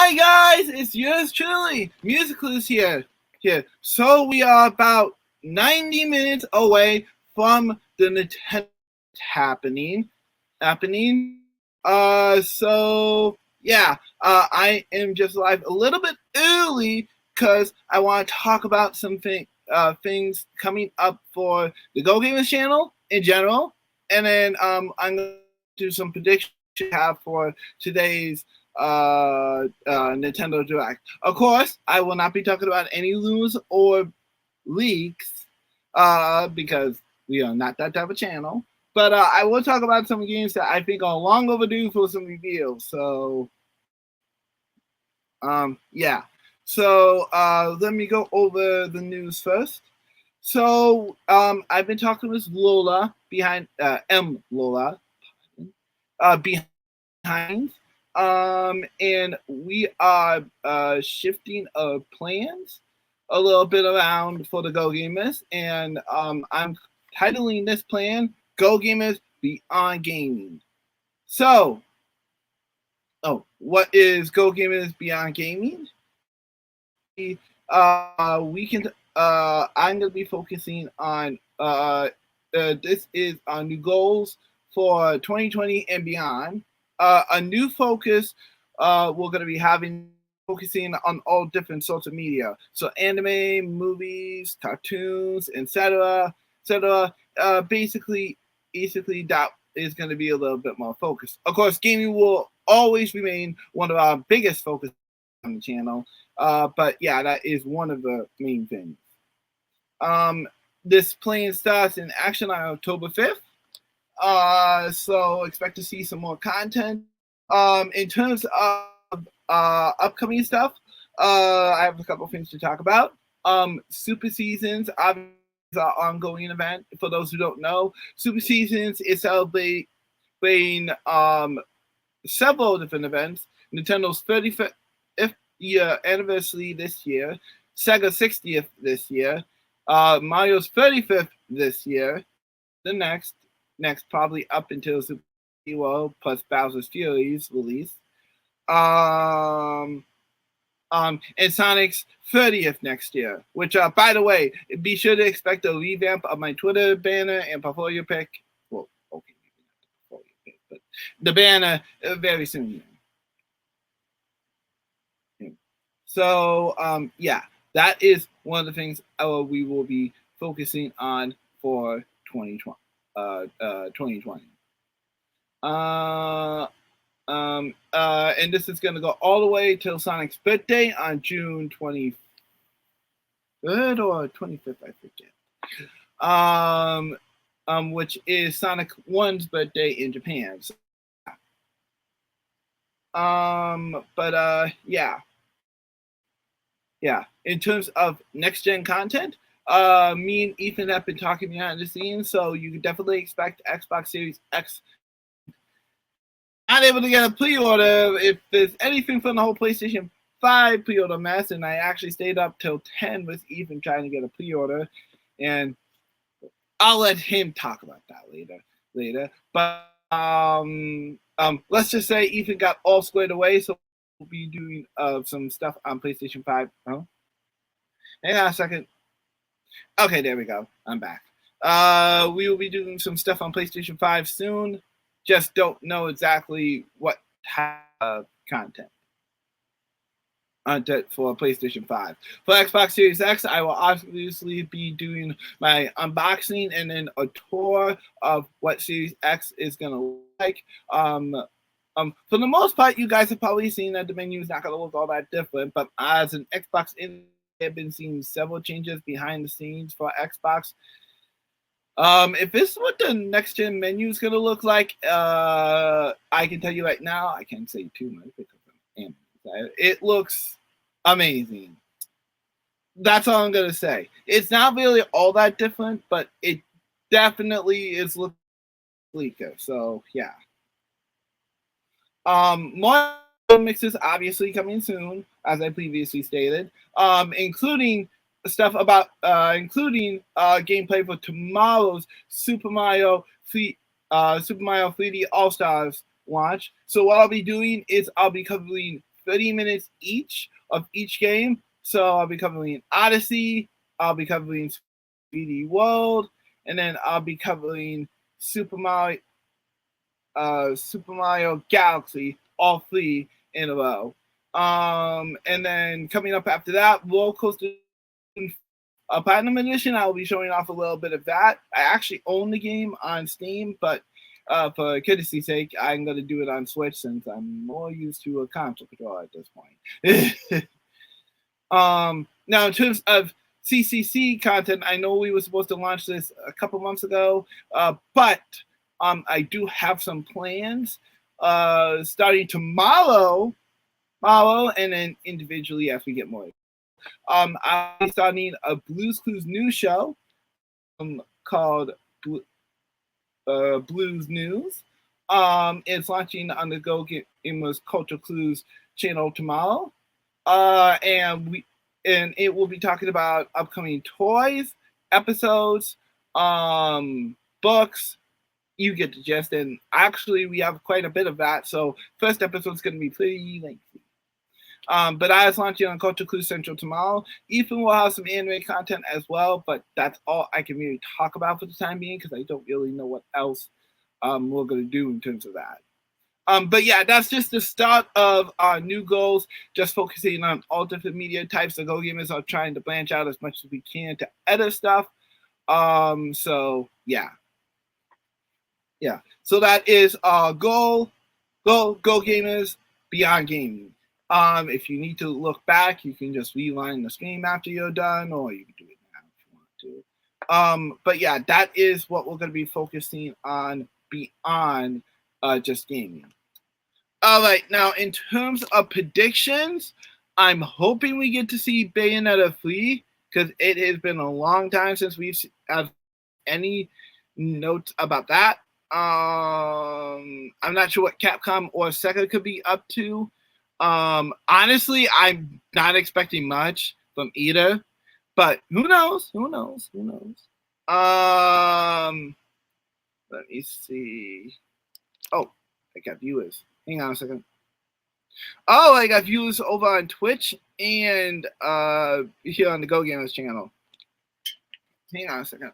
Hi guys, it's yours truly, MusicClues here. So we are about 90 minutes away from the Nintendo happening. Happening. I am just live a little bit early because I want to talk about some things coming up for the Go Gamers channel in general, and then I'm going to do some predictions I have for today's Nintendo Direct. Of course, I will not be talking about any news or leaks because we are not that type of channel. But I will talk about some games that I think are long overdue for some reveals. So, yeah. So let me go over the news first. So I've been talking with Lola behind Lola behind. And we are shifting our plans a little bit around for the Go Gamers, and I'm titling this plan Go Gamers Beyond Gaming. So, what is Go Gamers Beyond Gaming? We can. I'm going to be focusing on. This is our new goals for 2020 and beyond. A new focus. We're going to be focusing on all different sorts of media. So anime, movies, cartoons, etc., etc. Basically, that is going to be a little bit more focused. Of course, gaming will always remain one of our biggest focuses on the channel. But yeah, that is one of the main things. This plan starts in action on October 5th. So expect to see some more content. In terms of upcoming stuff, I have a couple things to talk about. Super Seasons, obviously, is our ongoing event. For those who don't know, Super Seasons is celebrating several different events. Nintendo's 35th year anniversary this year, Sega's 60th this year, Mario's 35th this year, the next probably up until Super World plus Bowser's Fury's release, and Sonic's 30th next year. Which, by the way, be sure to expect a revamp of my Twitter banner and portfolio pick. Well, okay, maybe not the portfolio pick, but the banner very soon. So, yeah, that is one of the things we will be focusing on for 2020. 2020. And this is going to go all the way till Sonic's birthday on June 23rd or 25th, I forget. Which is Sonic 1's birthday in Japan. So, yeah. Yeah, in terms of next gen content, me and Ethan have been talking behind the scenes, so you can definitely expect Xbox Series X. Not able to get a pre-order if there's anything from the whole PlayStation 5 pre-order mess, and I actually stayed up till 10 with Ethan trying to get a pre-order, and I'll let him talk about that later. But let's just say Ethan got all squared away, so we'll be doing some stuff on PlayStation 5. Oh, hang on a second. Okay, there we go. I'm back. We will be doing some stuff on PlayStation 5 soon. Just don't know exactly what type of content for PlayStation 5. For Xbox Series X, I will obviously be doing my unboxing and then a tour of what Series X is going to look like. For the most part, you guys have probably seen that the menu is not going to look all that different, but as an Xbox I've been seeing several changes behind the scenes for Xbox. If this is what the next gen menu is going to look like, I can tell you right now, I can't say too much because it looks amazing. That's all I'm going to say. It's not really all that different, but it definitely is looking sleeker. So, yeah. More mixes obviously coming soon, as I previously stated, including stuff about gameplay for tomorrow's Super Mario 3D All Stars launch. So what I'll be doing is I'll be covering 30 minutes each of each game. So I'll be covering Odyssey, I'll be covering 3D World, and then I'll be covering Super Mario Galaxy, all three in a row. And then coming up after that, Roller Coaster Platinum Edition, I will be showing off a little bit of that. I actually own the game on Steam, but for courtesy's sake, I'm going to do it on Switch since I'm more used to a console controller at this point. Now, in terms of CCC content, I know we were supposed to launch this a couple months ago, but I do have some plans starting tomorrow, and then individually as we get more. I'll be starting a Blues Clues news show called Blues News. It's launching on the Go Gamers Culture Clues channel tomorrow, and it will be talking about upcoming toys, episodes, books. You get the gist, and actually we have quite a bit of that. So first episode's going to be pretty lengthy. But I was launching on Culture Clues Central tomorrow. Ethan will have some anime content as well, but that's all I can really talk about for the time being because I don't really know what else we're going to do in terms of that. But yeah, that's just the start of our new goals, just focusing on all different media types. The Go Gamers are trying to branch out as much as we can to other stuff. So yeah. So that is our goal. Go Gamers beyond gaming. If you need to look back, you can just rewind the stream after you're done, or you can do it now if you want to. But yeah, that is what we're going to be focusing on beyond just gaming. All right, now in terms of predictions, I'm hoping we get to see Bayonetta 3 because it has been a long time since we've had any notes about that. I'm not sure what Capcom or Sega could be up to. Honestly, I'm not expecting much from either, but who knows? Let me see. Oh, I got viewers. Hang on a second. Oh, I got viewers over on Twitch and here on the Go Gamers channel. Hang on a second.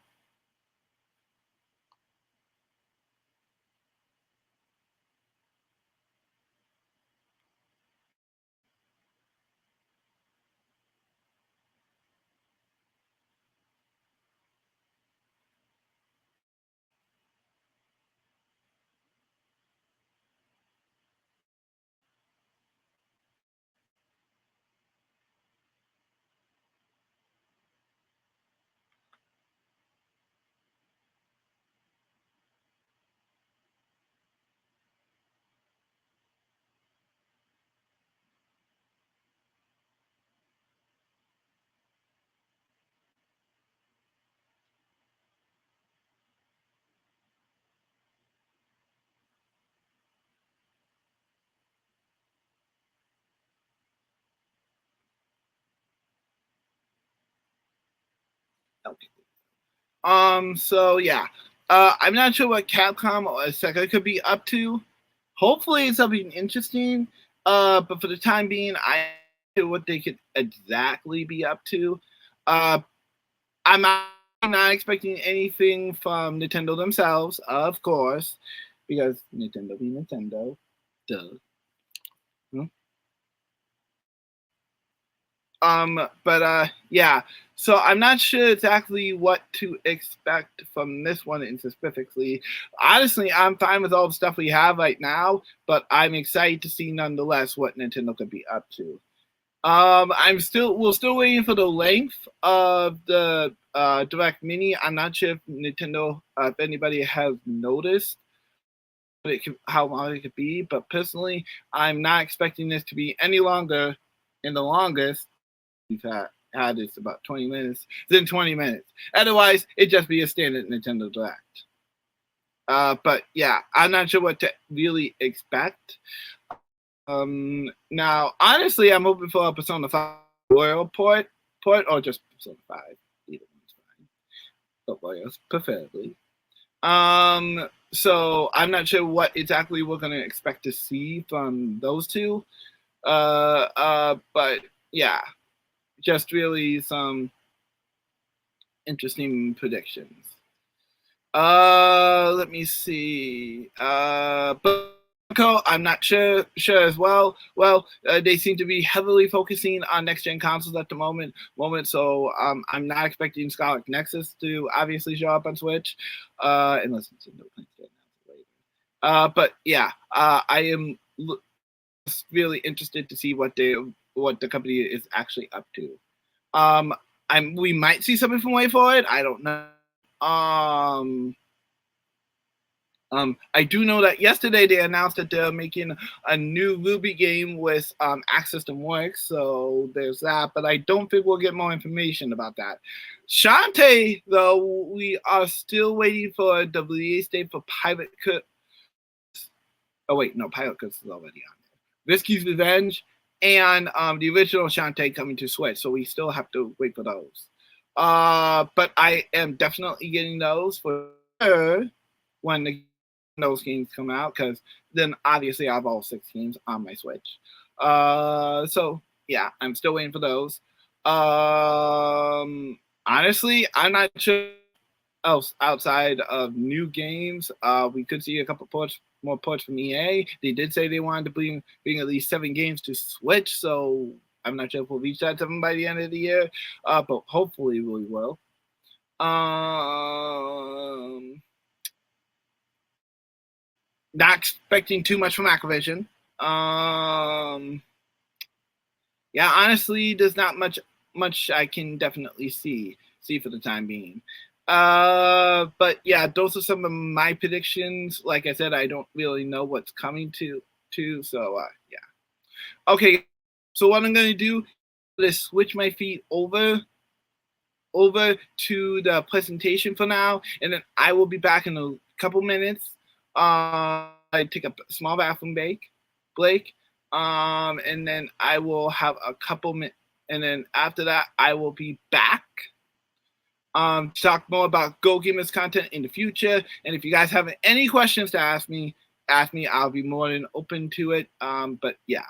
Okay. So yeah. I'm not sure what Capcom or Sega could be up to. Hopefully it's something interesting. But for the time being, I don't know what they could exactly be up to. I'm not expecting anything from Nintendo themselves, of course, because Nintendo being Nintendo. Duh. But yeah. So I'm not sure exactly what to expect from this one specifically. Honestly, I'm fine with all the stuff we have right now, but I'm excited to see nonetheless what Nintendo could be up to. We're still waiting for the length of the Direct Mini. I'm not sure if Nintendo, if anybody has noticed how long it could be, but personally, I'm not expecting this to be any longer in the longest we've had this about 20 minutes, then 20 minutes. Otherwise, it'd just be a standard Nintendo Direct. But yeah, I'm not sure what to really expect. Now, honestly, I'm hoping for a Persona 5 Royal port or just Persona 5. Either one's fine. But Royals, preferably. So I'm not sure what exactly we're going to expect to see from those two. But yeah, just really some interesting predictions. Let me see. But I'm not sure as well. Well, they seem to be heavily focusing on next gen consoles at the moment. So I'm not expecting Scarlet Nexus to obviously show up on Switch, unless it's in the later. But yeah, I am really interested to see what the company is actually up to. Um, we might see something from Way Forward. I don't know. I do know that yesterday they announced that they're making a new Ruby game with Access to Works, so there's that. But I don't think we'll get more information about that. Shantae, though, we are still waiting for the release date for Pilot Cook. Oh wait, no, Pilot Cook is already on there. Risky's Revenge and the original Shantae coming to Switch, so we still have to wait for those. But I am definitely getting those for sure when those games come out, because then obviously I have all 6 games on my Switch. So yeah, I'm still waiting for those. Honestly, I'm not sure else outside of new games. We could see a couple more ports from EA. They did say they wanted to bring at least 7 games to Switch, so I'm not sure if we'll reach that 7 by the end of the year, but hopefully we will. Not expecting too much from Activision. Yeah, honestly, there's not much I can definitely see for the time being. But yeah, those are some of my predictions. Like I said, I don't really know what's coming so yeah. Okay, so what I'm gonna do is switch my feet over to the presentation for now, and then I will be back in a couple minutes. I take a small bathroom break, and then I will have a couple minutes, and then after that, I will be back to talk more about Go Gamers content in the future. And if you guys have any questions to ask me. I'll be more than open to it. But yeah.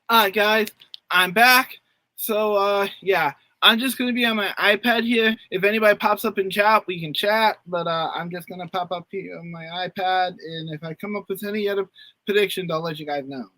Alright, guys, I'm back. So, yeah, I'm just gonna be on my iPad here. If anybody pops up in chat, we can chat. But I'm just gonna pop up here on my iPad, and if I come up with any other predictions, I'll let you guys know.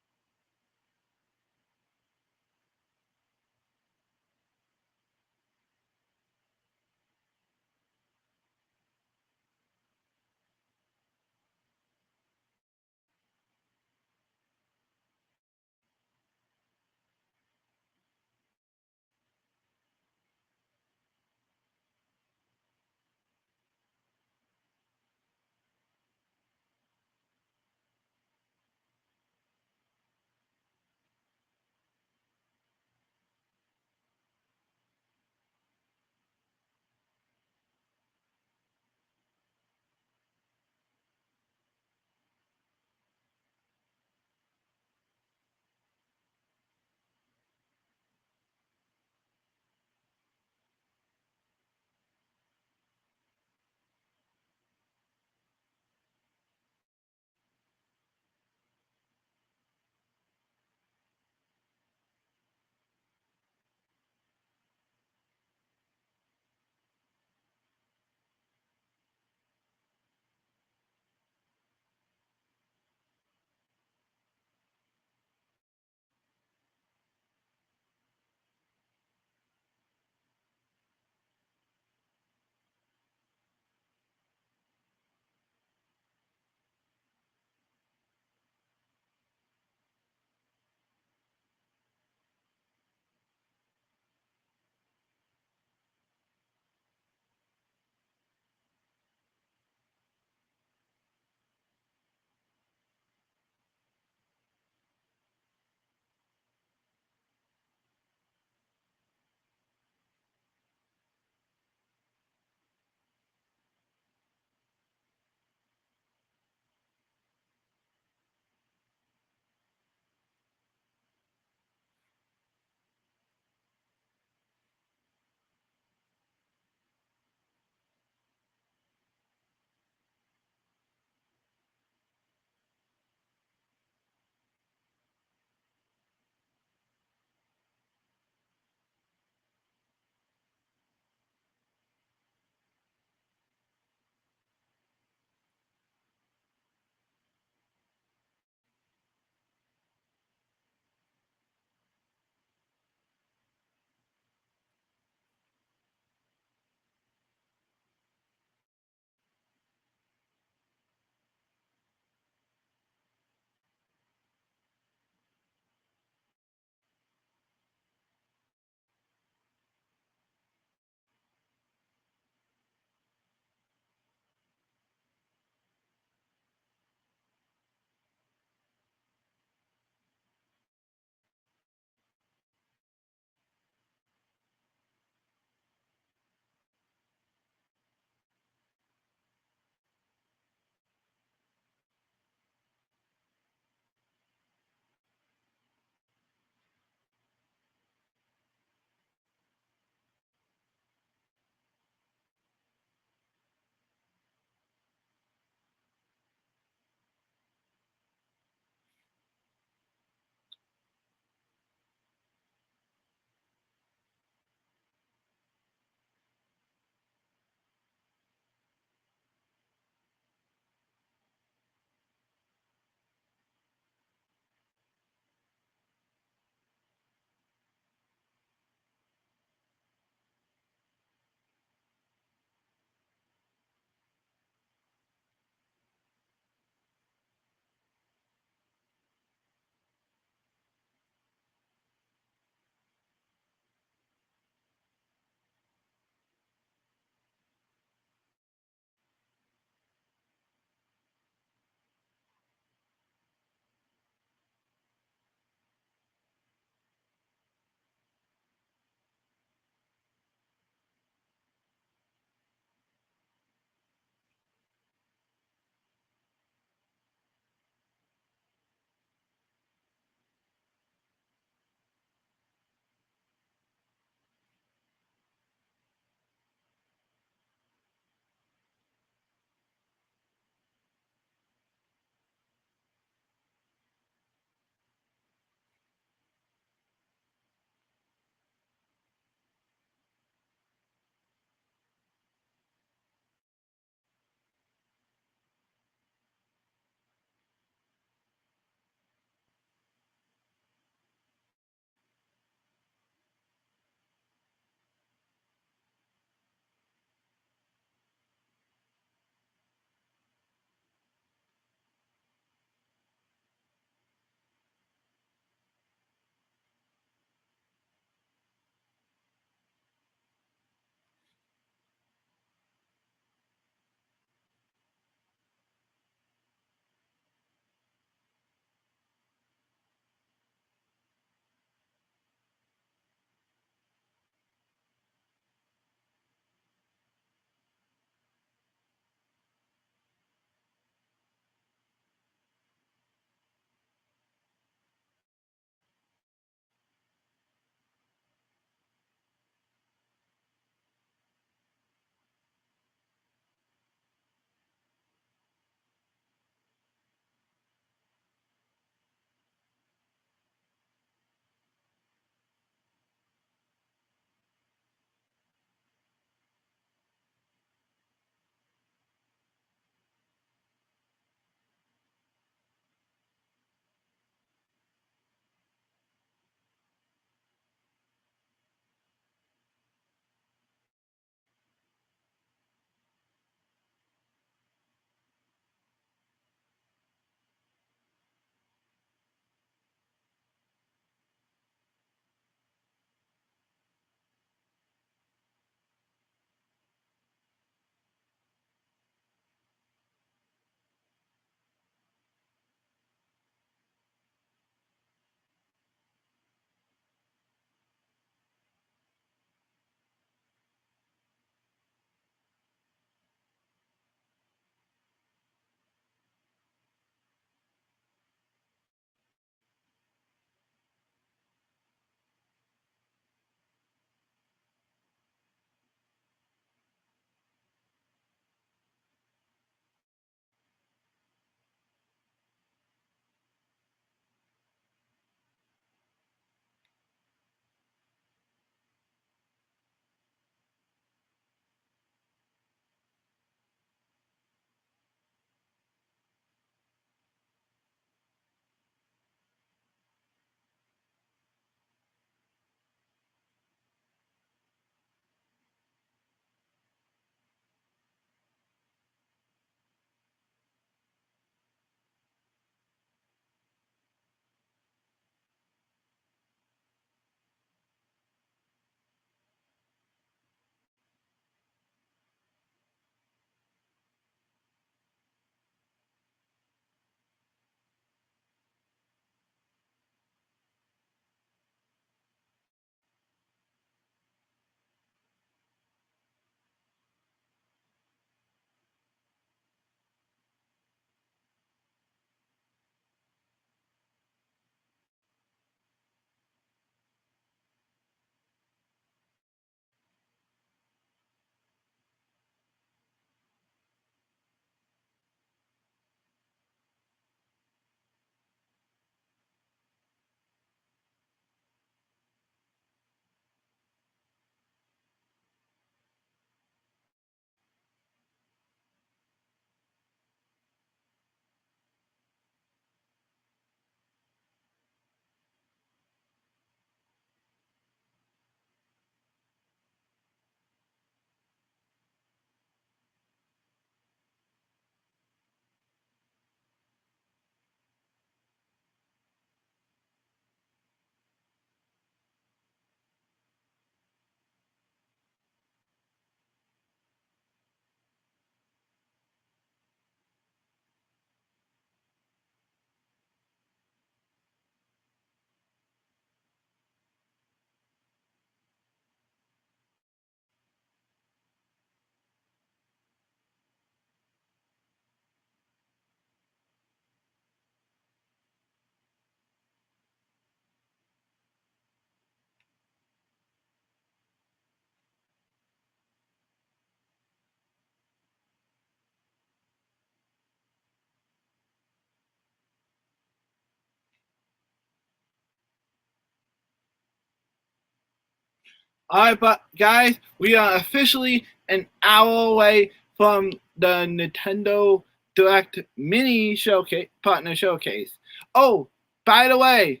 All right, but guys, we are officially an hour away from the Nintendo Direct Mini Showcase Partner Showcase. Oh, by the way,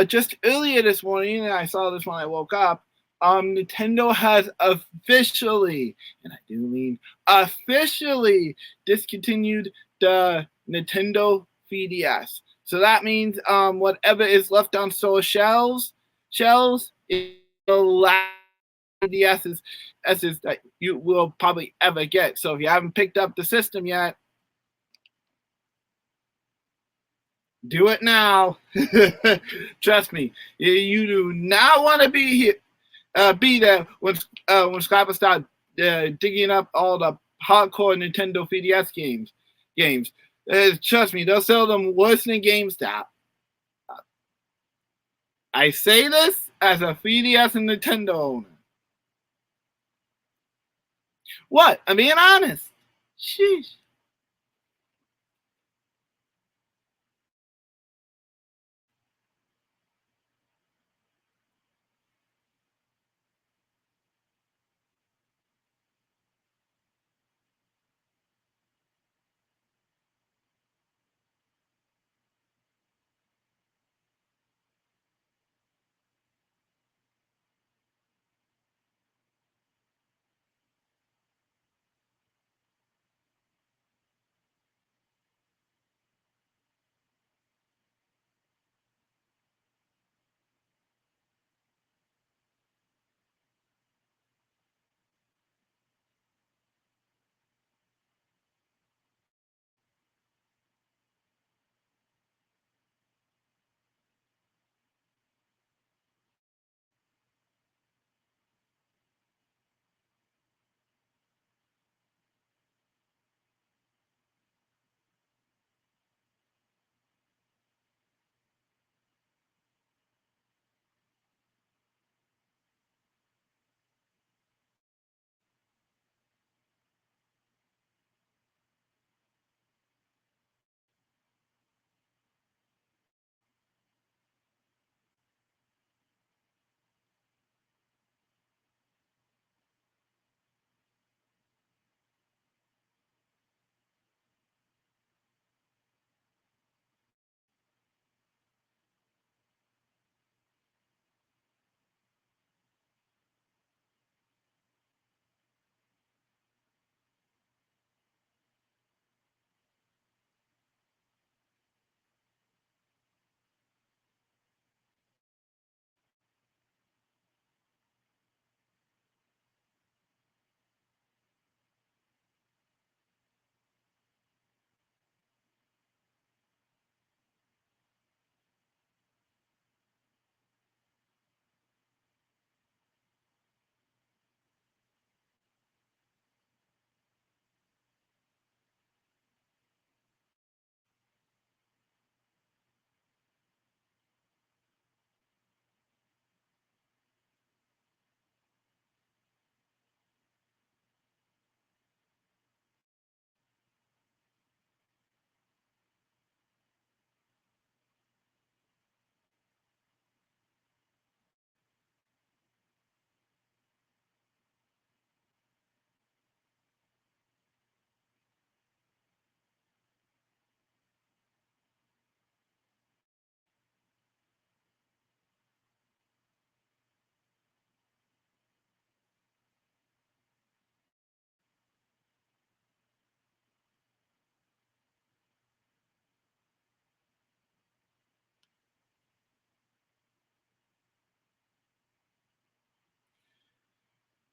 just earlier this morning, and I saw this when I woke up. Nintendo has officially, and I do mean officially, discontinued the Nintendo 3DS. So that means whatever is left on store shelves is the last 3DSs that you will probably ever get. So if you haven't picked up the system yet, do it now. Trust me, you do not want to be here, be there when Scrapper start digging up all the hardcore Nintendo 3DS games. Trust me, they'll sell them worse than GameStop. I say this as a 3DS and Nintendo owner. What? I'm being honest. Sheesh.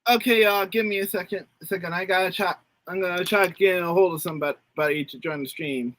Okay, give me a second. I gotta try. I'm gonna try getting a hold of somebody to join the stream.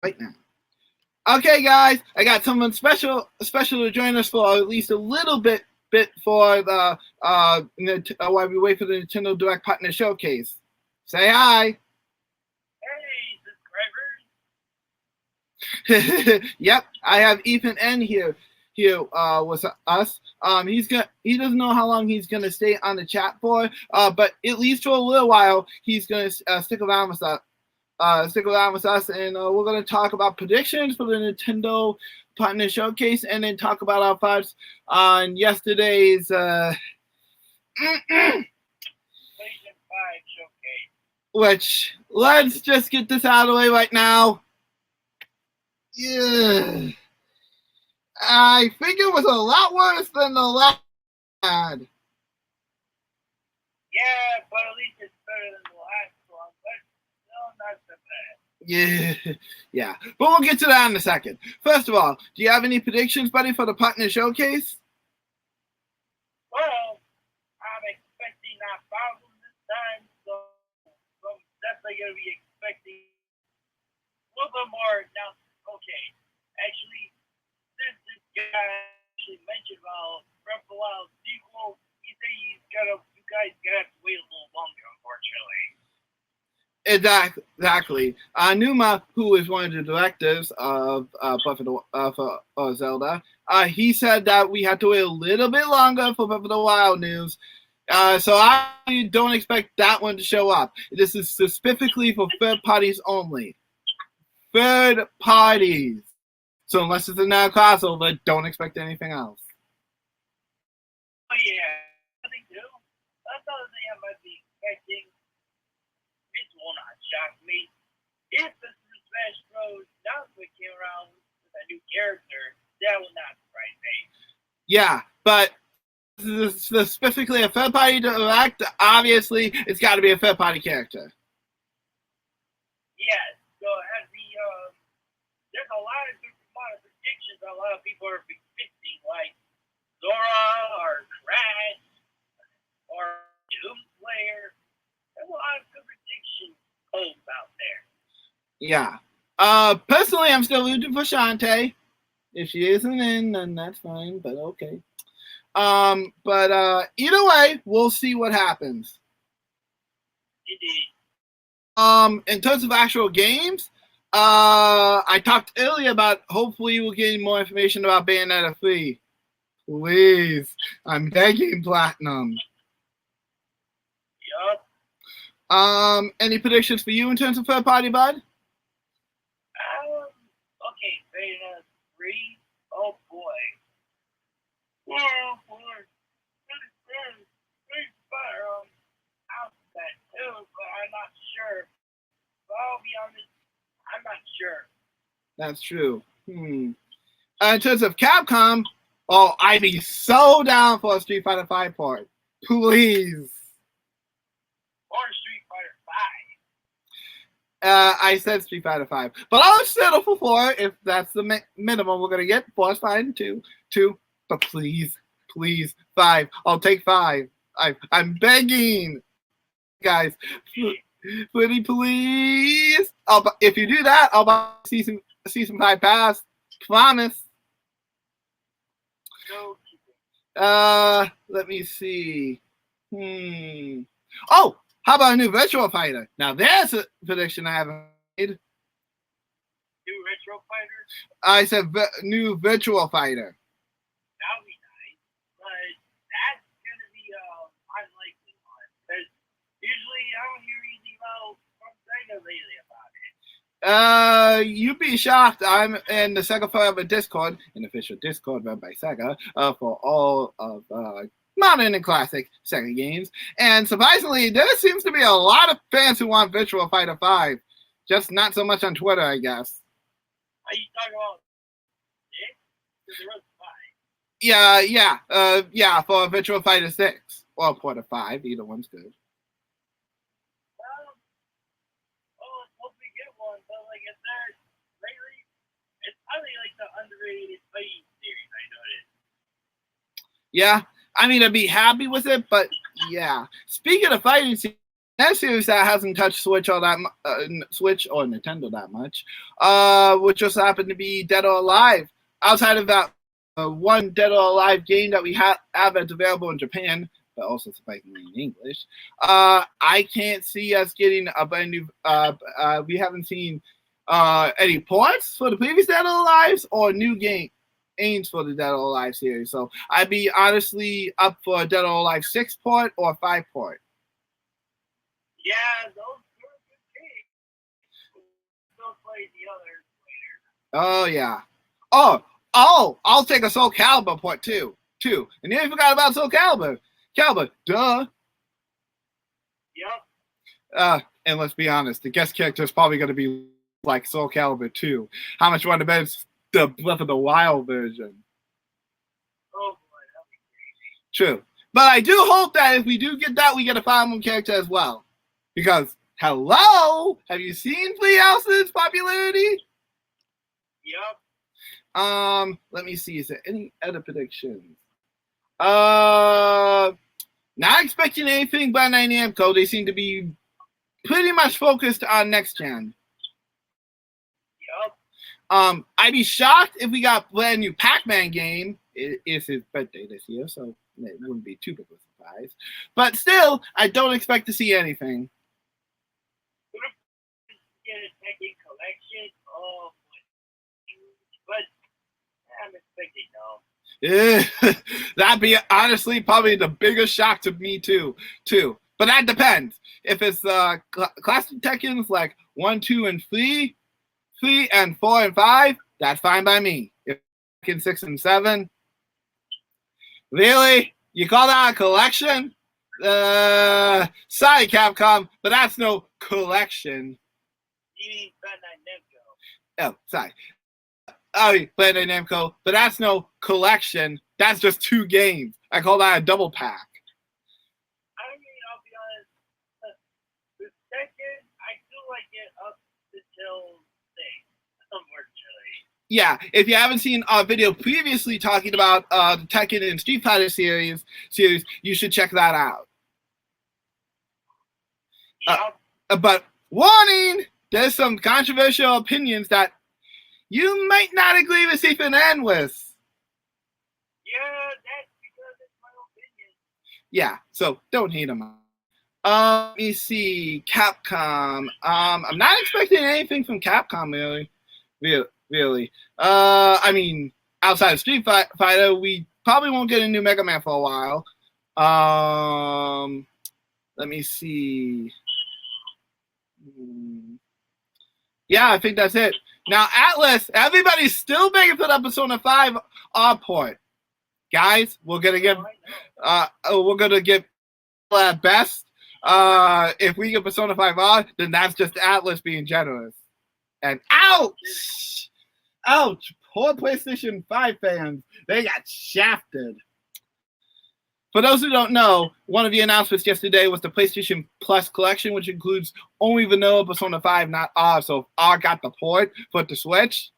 right now. Okay, guys, I got someone special to join us for at least a little bit for the while we wait for the Nintendo Direct Partner Showcase. Say hi. Hey, Yep, I have Ethan N here with us. He doesn't know how long he's gonna stay on the chat for, but at least for a little while he's gonna stick around with us. And we're gonna talk about predictions for the Nintendo Partner Showcase, and then talk about our thoughts on yesterday's PlayStation 5 showcase. which, let's just get this out of the way right now. Yeah. I think it was a lot worse than the last. Yeah, but at least it's better than the last one, but still not so bad. Yeah. But we'll get to that in a second. First of all, do you have any predictions, buddy, for the Partner Showcase? Well, I'm expecting not Bowser this time, so I'm definitely going to be expecting a little bit more. Now, okay, actually, since this guy actually mentioned about Breath of the Wild sequel, you say you guys gotta have to wait a little longer, unfortunately. Exactly. Numa, who is one of the directors of Zelda, he said that we had to wait a little bit longer for Breath of the Wild news. So I don't expect that one to show up. This is specifically for third parties only. Third parties. So unless it's another crossover, don't expect anything else. Oh yeah, I think too. That's the other thing I might be expecting. It will not shock me. If the Super Smash Bros. Announcement came around with a new character, that will not surprise me. Yeah, but specifically a third party direct, obviously it's got to be a third party character. Yes, so as there's a lot of predictions that a lot of people are predicting, like Zora or Crash or Doomslayer. There's a lot of good prediction codes out there. Yeah. Personally, I'm still rooting for Shantae. If she isn't in, then that's fine, but okay. But either way, we'll see what happens. Indeed. In terms of actual games, I talked earlier about hopefully we'll get more information about Bayonetta 3. Please, I'm begging Platinum. Yup. Any predictions for you in terms of third party, bud? Okay, Bayonetta 3. Oh boy. Oh boy. That too, but I'm not sure. But I'll be honest, I'm not sure. That's true. In terms of Capcom, I'd be so down for a Street Fighter 5 port. Please. Or Street Fighter 5. I said Street Fighter 5, but I'll settle for 4 if that's the minimum we're gonna get. 4 is fine, 2, but please, 5. I'll take 5. I'm begging, guys. Pretty please. If you do that, I'll buy season 5 pass. Promise. Let me see. Oh, how about a new Virtual Fighter? Now that's a prediction I haven't made. New Retro Fighter? I said new Virtual Fighter. That would be nice, but that's gonna be unlikely one because usually I don't hear anything from Sega lately about it. You'd be shocked. I'm in the Sega Forever Discord, an official Discord run by Sega, for all of modern and classic Sega games. And surprisingly, there seems to be a lot of fans who want Virtual Fighter 5. Just not so much on Twitter, I guess. Are you talking about Nick? There was 5. Yeah, for Virtual Fighter 6. Or Porter 5, either one's good. Like the underrated fighting series, I noticed. Yeah, I mean, I'd be happy with it, but yeah. Speaking of fighting series, that series that hasn't touched Switch or Switch or Nintendo that much, which just happened to be Dead or Alive. Outside of that one Dead or Alive game that we have that's available in Japan, but also surprisingly in English, I can't see us getting a brand new. We haven't seen any ports for the previous Dead or Alive or new games for the Dead or Alive series. So I'd be honestly up for a Dead or Alive 6 port or 5 port. Yeah, those were good games. Still play the others later. Oh yeah. I'll take a Soul Calibur port too. And then you forgot about Soul Calibur. Duh. Yep. And let's be honest, the guest character is probably going to be like Soul Calibur 2. How much want to bet it's the Breath of the Wild version? Oh boy, that'd be crazy. True. But I do hope that if we do get that, we get a Fire Emblem character as well. Because, hello? Have you seen Flea House's popularity? Yep. Let me see. Is there any other predictions? Not expecting anything by Bandai Namco. They seem to be pretty much focused on next gen. Yep. I'd be shocked if we got a brand new Pac-Man game. It's his birthday this year, so it wouldn't be too big of a surprise. But still, I don't expect to see anything. Get a Tekken collection. Oh, but I'm expecting no. That'd be honestly probably the biggest shock to me too. But that depends. If it's classic Tekkens like 1, 2, and 3, and 4 and 5, that's fine by me. If Tekken 6 and 7, really? You call that a collection? Sorry, Capcom, but that's no collection. You mean Bandai Namco? Oh, sorry. Bandai Namco, but that's no collection. That's just 2 games. I call that a double pack. I mean, I'll be honest. The Tekken, I do like it up until 6, unfortunately. Yeah, if you haven't seen our video previously talking about the Tekken and Street Fighter series, you should check that out. Yep. But warning, there's some controversial opinions that you might not agree with Ethan and with. Yeah, that's because it's my opinion. Yeah, so don't hate them. Let me see, Capcom. I'm not expecting anything from Capcom really. I mean, outside of Street Fighter, we probably won't get a new Mega Man for a while. Let me see. Yeah, I think that's it. Now, Atlas, everybody's still begging for that Persona 5 port. Guys, we're gonna give at best. If we get Persona 5 on, then that's just Atlas being generous. And ouch! Poor PlayStation 5 fans. They got shafted. For those who don't know, one of the announcements yesterday was the PlayStation Plus collection, which includes only vanilla Persona 5, not R. So if R got the port for the Switch.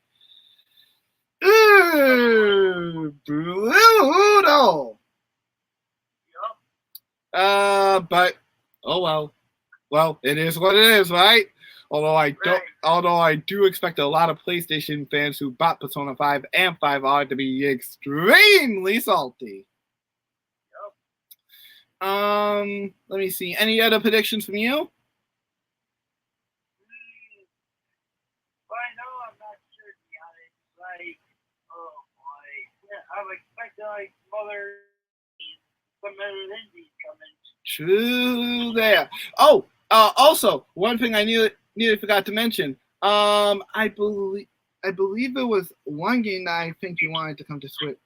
Ooh, brutal. But oh well. Well, it is what it is, right? Although I do expect a lot of PlayStation fans who bought Persona 5 and 5R to be extremely salty. Let me see. Any other predictions from you? Right now, I'm not sure, to be honest. Like, oh boy. Yeah, I'm expecting like some other indies coming. True there. Oh, also, one thing I nearly forgot to mention. I believe there was one game that I think you wanted to come to Switch.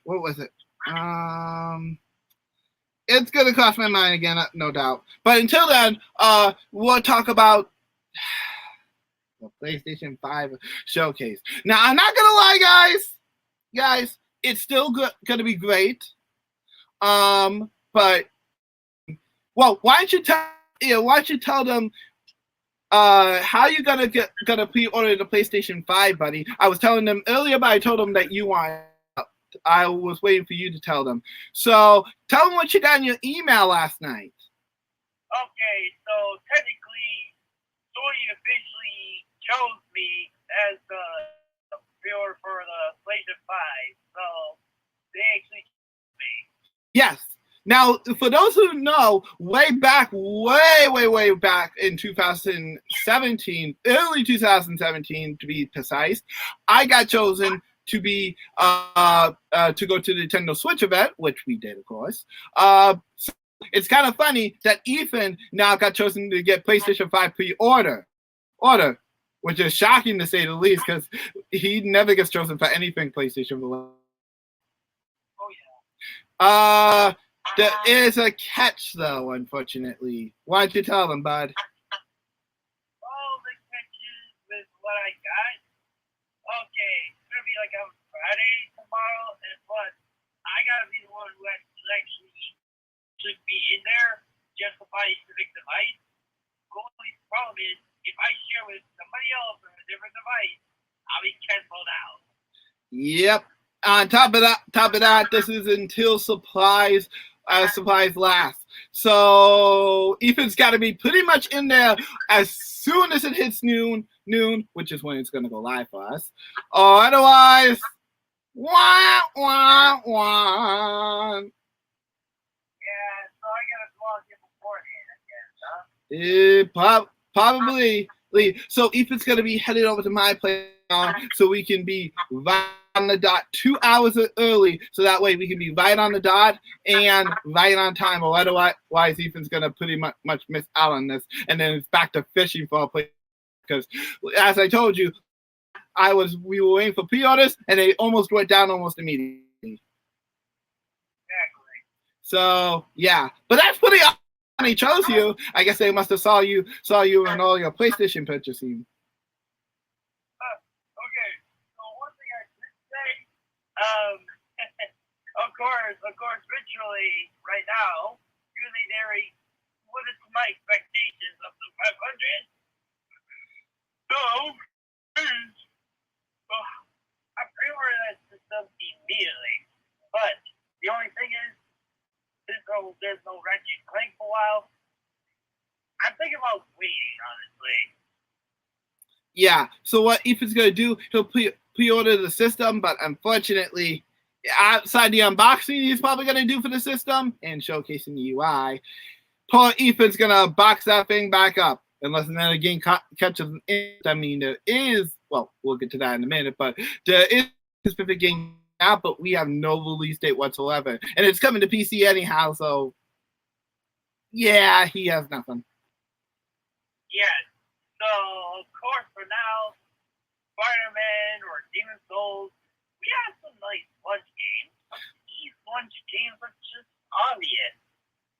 What was it? It's gonna cross my mind again, no doubt. But until then, we'll talk about the PlayStation 5 showcase. Now, I'm not gonna lie, guys, it's still gonna be great. But well, why don't you tell them how you gonna pre-order the PlayStation 5, buddy? I was telling them earlier, but I told them that you want. I was waiting for you to tell them. So tell them what you got in your email last night. Okay, so technically, Sony officially chose me as the viewer for the PlayStation 5. So they actually chose me. Yes. Now, for those who know, way back in 2017, early 2017 to be precise, I got chosen to be to go to the Nintendo Switch event, which we did, of course. So it's kind of funny that Ethan now got chosen to get PlayStation 5 pre-order, which is shocking to say the least, because he never gets chosen for anything PlayStation. Oh yeah. There is a catch, though, unfortunately. Why don't you tell them, bud? Oh, the catches with what I got? Okay, it's going to be like on Friday tomorrow, but I got to be the one who actually should be in there just to buy a specific device. The only problem is, if I share with somebody else on a different device, I'll be canceled out. Yep. On top of that, this is until supplies last. So Ethan's got to be pretty much in there as soon as it hits noon, which is when it's going to go live for us. Or otherwise, Yeah, so I got to log in beforehand, I guess, huh? Probably. So Ethan's going to be headed over to my place now, so we can be right on the dot 2 hours early, so that way we can be right on the dot and right on time. Or otherwise, Ethan's going to pretty much miss out on this, and then it's back to fishing for a place. Because, as I told you, we were waiting for pre-orders, and they almost went down almost immediately. Exactly. So yeah, but that's pretty awesome. He chose you. I guess they must have saw you in all your PlayStation purchasing. Okay, so one thing I should say, of course, virtually right now, usually what is my expectations of the 500? So, I pre-ordered that system immediately, but the only thing is, there's no Ratchet & Clank for a while. I'm thinking about waiting, honestly. Yeah, so what Ethan's going to do, he'll pre-order the system, but unfortunately, outside the unboxing he's probably going to do for the system and showcasing the UI, poor Ethan's going to box that thing back up. Unless another game catches it. I mean, there is, well, we'll get to that in a minute, but there is a specific game out, but we have no release date whatsoever. And it's coming to PC anyhow, so yeah, he has nothing. Yes. So, of course, for now, Spider-Man or Demon's Souls, we have some nice lunch games. These lunch games are just obvious.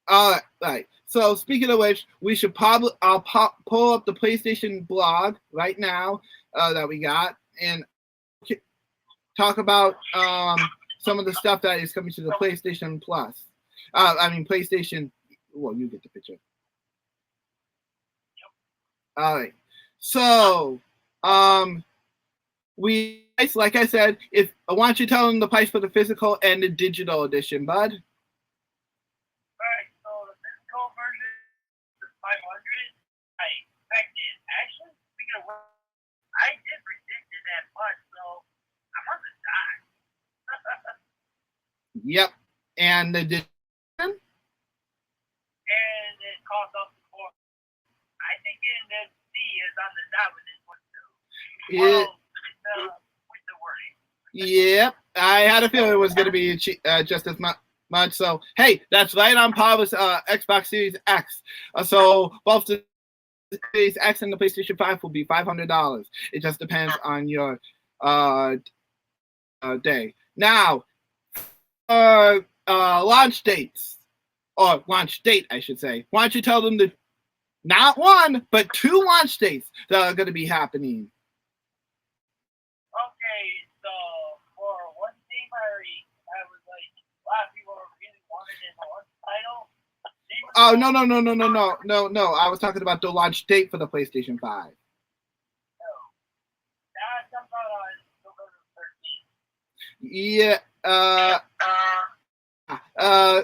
All right. So speaking of which, we should pull up the PlayStation blog right now that we got and talk about some of the stuff that is coming to the PlayStation Plus. PlayStation. Well, you get the picture. Yep. All right. So, like I said, if I want you to tell them the price for the physical and the digital edition, bud. Alright, so the physical version is 500. I expected. Actually, speaking of which, I did predict it that much, so I'm on the dot. Yep. And the digital. And it cost up to 4. I think NFC is on the dot with this one too. Well, with the wording. Yep. I had a feeling it was going to be just as much. So, hey, that's right on par with Xbox Series X. So both the Series X and the PlayStation 5 will be $500. It just depends on your day. Now, launch dates. Or launch date, I should say. Why don't you tell them the not one, but 2 launch dates that are going to be happening? Okay, so for one game I was like, a lot of people really wanted it on one title. Oh, no. I was talking about the launch date for the PlayStation 5. No. That comes out on November 13th. Yeah, Let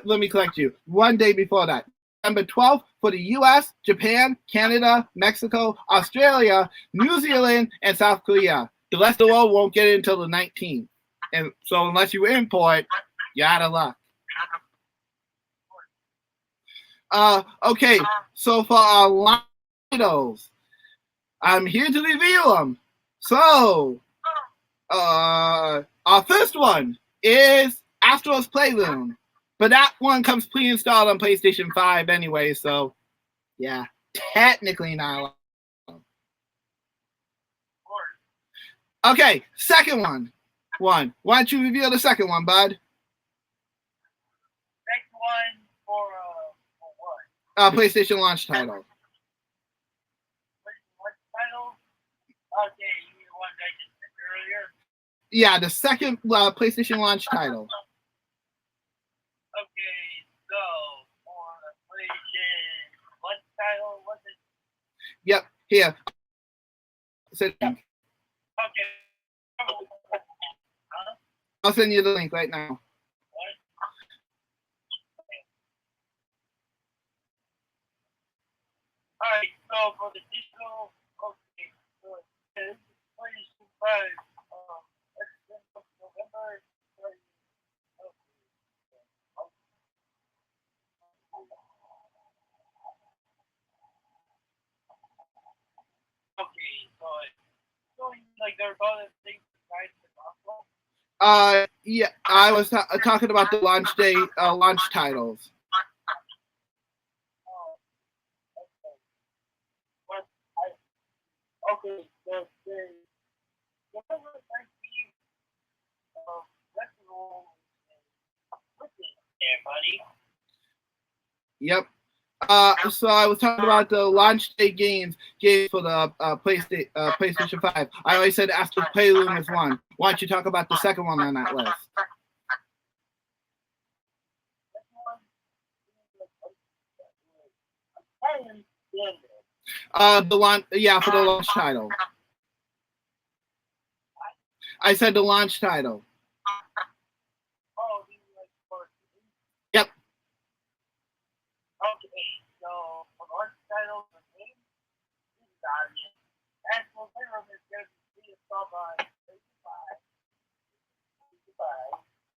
me correct you. One day before that. November 12th for the US, Japan, Canada, Mexico, Australia, New Zealand, and South Korea. The rest of the world won't get it until the 19th. And so unless you import, you're out of luck. Okay, so for our titles, I'm here to reveal them. So, our first one is Astro's Playroom. But that one comes pre-installed on PlayStation 5 anyway, so yeah, technically not allowed. Okay, second one. Why don't you reveal the second one, bud? Next one for what? PlayStation launch title. What title? Okay, you mean the one I just mentioned earlier? Yeah, the second PlayStation launch title. Okay, so for the PlayStation, what title was it? Yep, here. Okay. I'll send you the link right now. What? Okay. Alright, so for the digital, okay, so it's PlayStation 5, November 30th. Okay, so like there are other things besides the console. Yeah, I was talking about the launch day, launch titles. Oh, okay. But okay, the number 19 festival there, buddy. Yep. So I was talking about the launch day games for the PlayStation 5. I always said Astro's Playroom is one. Why don't you talk about the second one on that list? The launch, yeah, for the launch title. I said the launch title. Yep. Okay, so for launch title, the game is Guardian. And for Playroom is going to be installed on 55,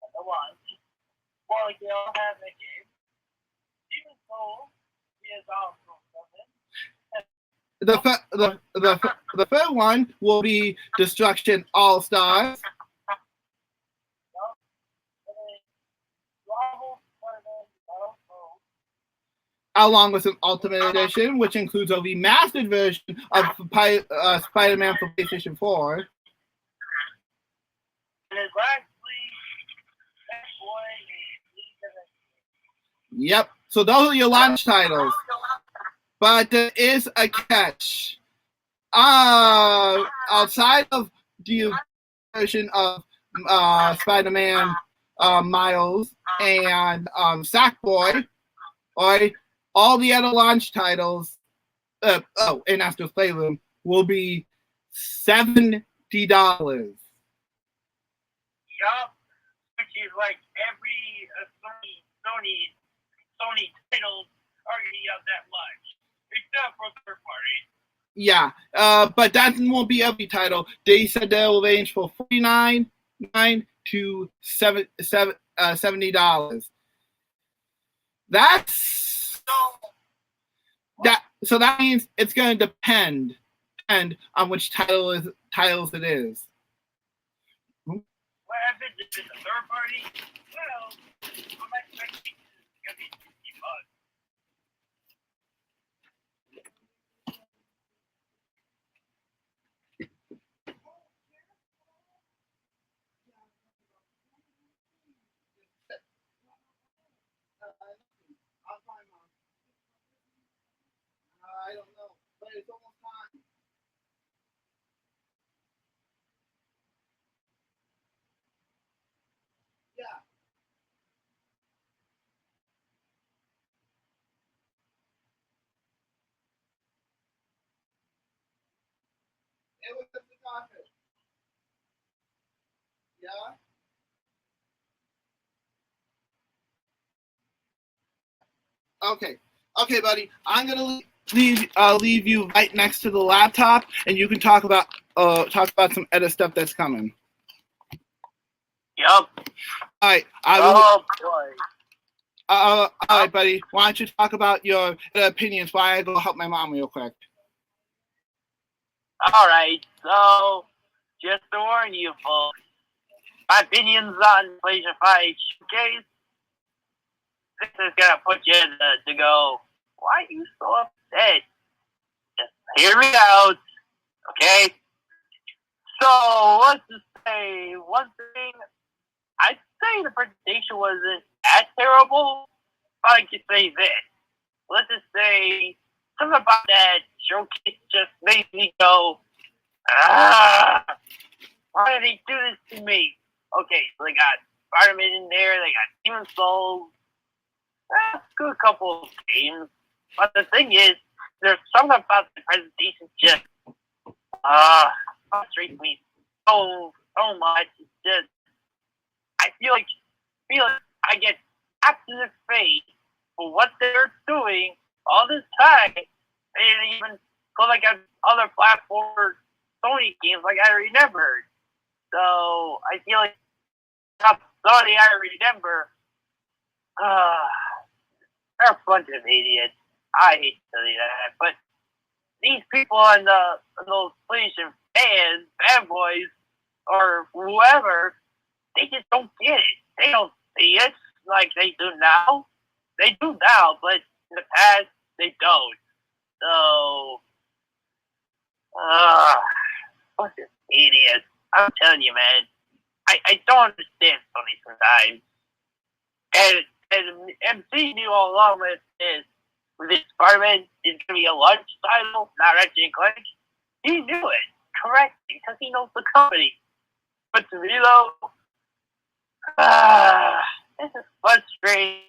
and the launch. Well, they'll have the game. Even so, he is also coming. The third one will be Destruction All Stars. Along with an Ultimate Edition, which includes a remastered version of Spider-Man for PlayStation 4. Yep. So those are your launch titles. But there is a catch. Outside of the version of Spider-Man Miles and Sackboy, all the other launch titles, in Astro's Playroom, will be $70. Yup, which is like every Sony titles already have that much, except for third party. Yeah, but that won't be every title. They said they'll range for $49 to $70. So that means it's going to depend on which titles it is. Well, if it's a third party, well, I'm expecting it's going to be $60. I don't know, but it's almost time. Yeah. It was the coffee. Yeah. Okay. Okay, buddy. I'm gonna leave you right next to the laptop, and you can talk about some edit stuff that's coming. Yup. All right. Oh boy. All right, buddy. Why don't you talk about your opinions while I go help my mom real quick? All right. So, just to warn you, folks, my opinions on PlayStation 5 Showcase. This is gonna put you to go. Why are you so upset? Just hear me out, okay? So, let's just say one thing. I'd say the presentation wasn't that terrible. I could say this. Let's just say something about that showcase just made me go, ah, why did they do this to me? Okay, so they got Spider-Man in there, they got Demon Souls, good couple of games. But the thing is, there's something about the presentation just frustrates me so much. It's just I feel like I get tapped in the face for what they're doing all this time. They didn't even go like other platform Sony games like I remembered. So I feel like Sony I remember they're a bunch of idiots. I hate to say that, but these people on those PlayStation fanboys, or whoever, they just don't get it. They don't see it like they do now. They do now, but in the past, they don't. So, bunch of idiots. I'm telling you, man. I don't understand Sony sometimes. And MC knew all along with this Spider-Man is going to be a launch title, not Ratchet and Clank. He knew it correctly because he knows the company. But to me, though, this is frustrating.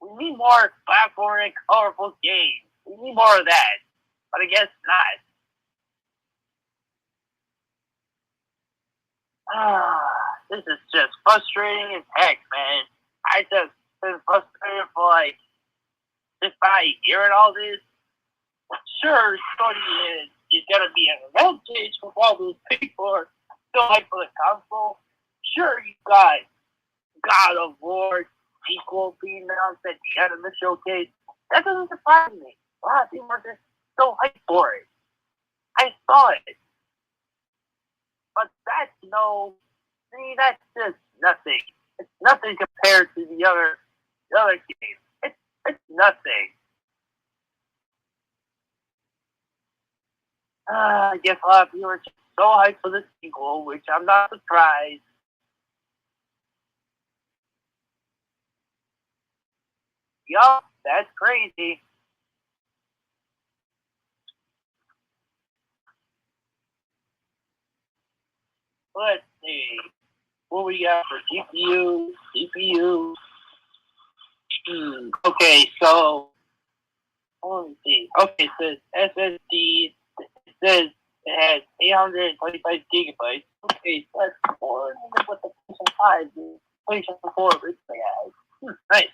We need more platform and colorful games. We need more of that. But I guess not. This is just frustrating as heck, man. I just been frustrated for like just by hearing all this. Sure, Sony is gonna be an advantage with all those people are still hyped for the console. Sure, you got God of War sequel being announced at the end of the showcase. That doesn't surprise me. A lot of people are just so hyped for it. I saw it. But that's that's just nothing. It's nothing compared to the other games. It's nothing. I guess a lot of people are just so hyped for the sequel, which I'm not surprised. Yup, that's crazy. Let's see. What we got for GPU, CPU? Okay, so let me see. Okay, so SSD. It says it has 825 gigabytes. Okay, so that's more than what the PlayStation 5 is. PlayStation 4 originally has. Nice.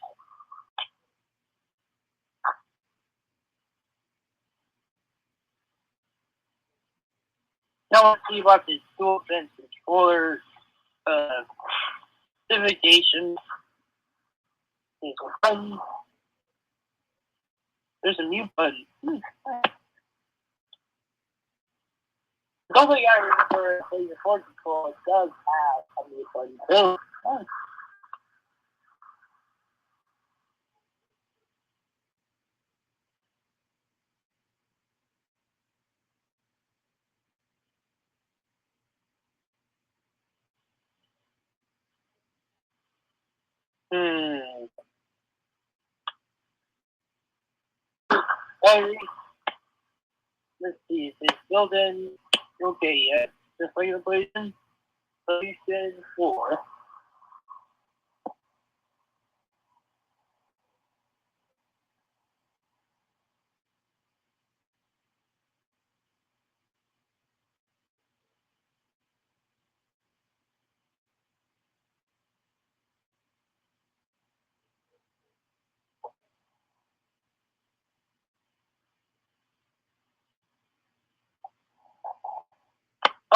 Now let's see about this dual sense controller specification. There's a mute button. Don't think I remember the phone control does have a mute button. Oh. Hey, let's see. Is it still in? Okay, yeah. Just like the PlayStation 4.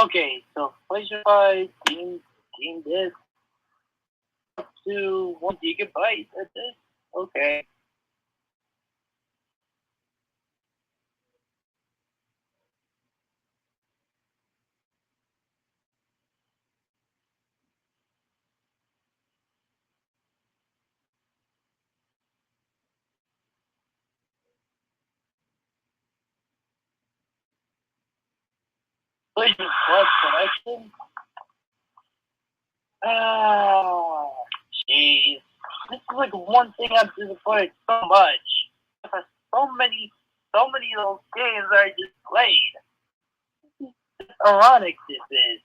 Okay, so PlayStation 5 game disc up to 1 GB. That's it. Okay. PlayStation Plus collection. Ah, jeez. This is like one thing I'm disappointed so much. There's so many of those games I just played. Ironic this is.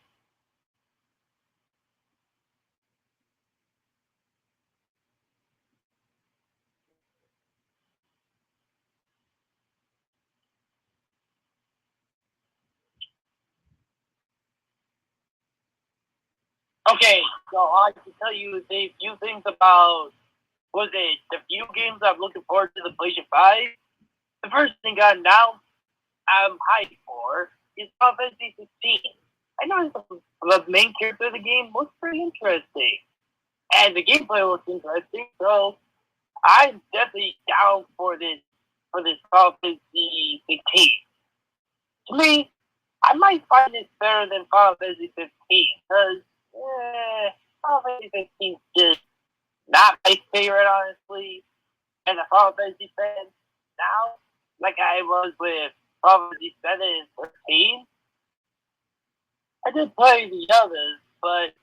Okay, so I can tell you a few things about the few games I'm looking forward to the PlayStation 5. The first thing got announced I'm hyped for is Final Fantasy 16. I know the main character of the game looks pretty interesting. And the gameplay looks interesting, so I'm definitely down for this Final Fantasy 16. To me, I might find this better than Final Fantasy 15 because Final Fantasy 15 is just not my favorite, honestly. And the Final Fantasy fans now, like I was with Final Fantasy 7 and 13, I did play the others, but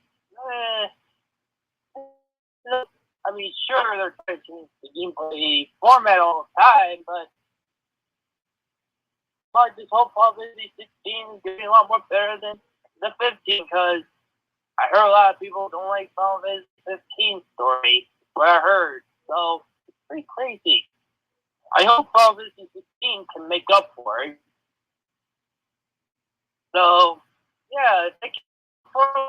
I mean, sure, they're trying to change the gameplay format all the time, but I just hope Final Fantasy 16 is getting a lot more better than the 15 because I heard a lot of people don't like Final Fantasy 15 story. What I heard, so it's pretty crazy. I hope Final Fantasy 16 can make up for it. So yeah, if they can,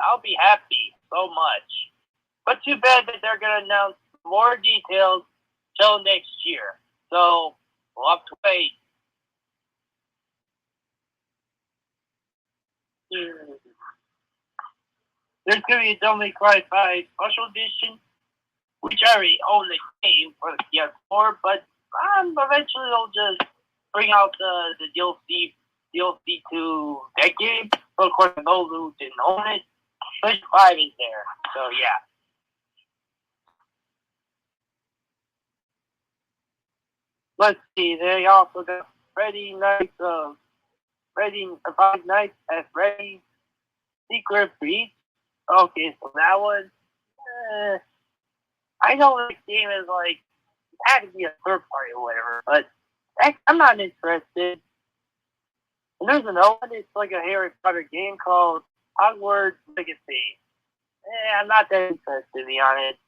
I'll be happy so much. But too bad that they're gonna announce more details till next year. So we'll have to wait. There's gonna be a Devil May Cry 5 special edition, which I already own the game for the PS4, but eventually they'll just bring out the DLC to that game. So of course, those who didn't own it, PlayStation 5 is there. So yeah. Let's see. They also got Five Nights at Freddy's Secret Beat. Okay, so that one. I know this game is like it had to be a third party or whatever, but I'm not interested. And there's another one. It's like a Harry Potter game called Hogwarts Legacy. I'm not that interested, to be honest.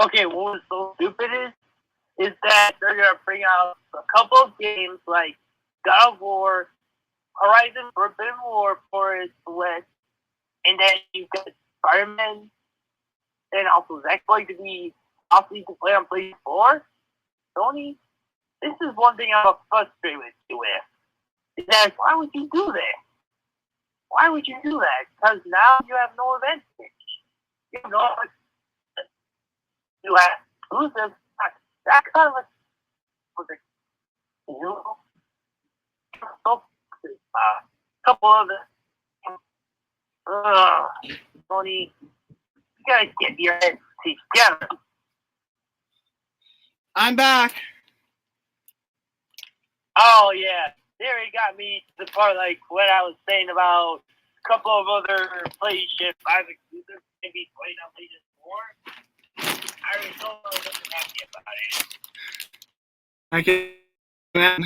Okay, what was so stupid is that they're gonna bring out a couple of games like God of War, Horizon Forbidden War for its West, and then you got Spider-Man, and also that's going to be possibly to play on PlayStation 4. Sony, this is one thing I'm frustrated with you with. Is that why would you do that? Why would you do that? Because now you have no advantage. You know, you have exclusive. That kind of was a couple of Sony, you gotta get your head together. I'm back. Oh yeah, there he got me to the part like when I was saying about a couple of other PlayStation 5 exclusives maybe playing on PlayStation 4. I already told him I wasn't happy about it. I can. Man.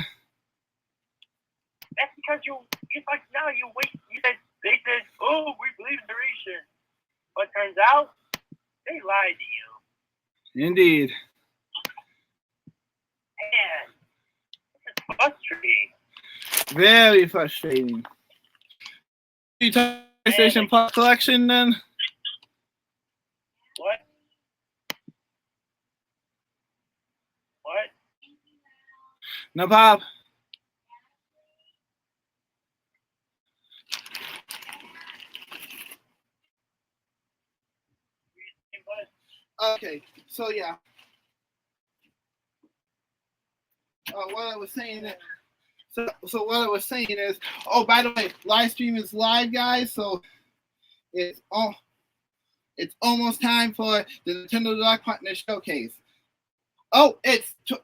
That's because it's like now you wait. They said, oh, we believe in duration, but turns out they lied to you. Indeed. Man, it's frustrating. Very frustrating. You talk PlayStation Plus collection then? What? What? No pop. Okay, so yeah. What I was saying is, so what I was saying is, oh, by the way, live stream is live, guys. So it's almost time for the Nintendo Direct Partner Showcase. Oh,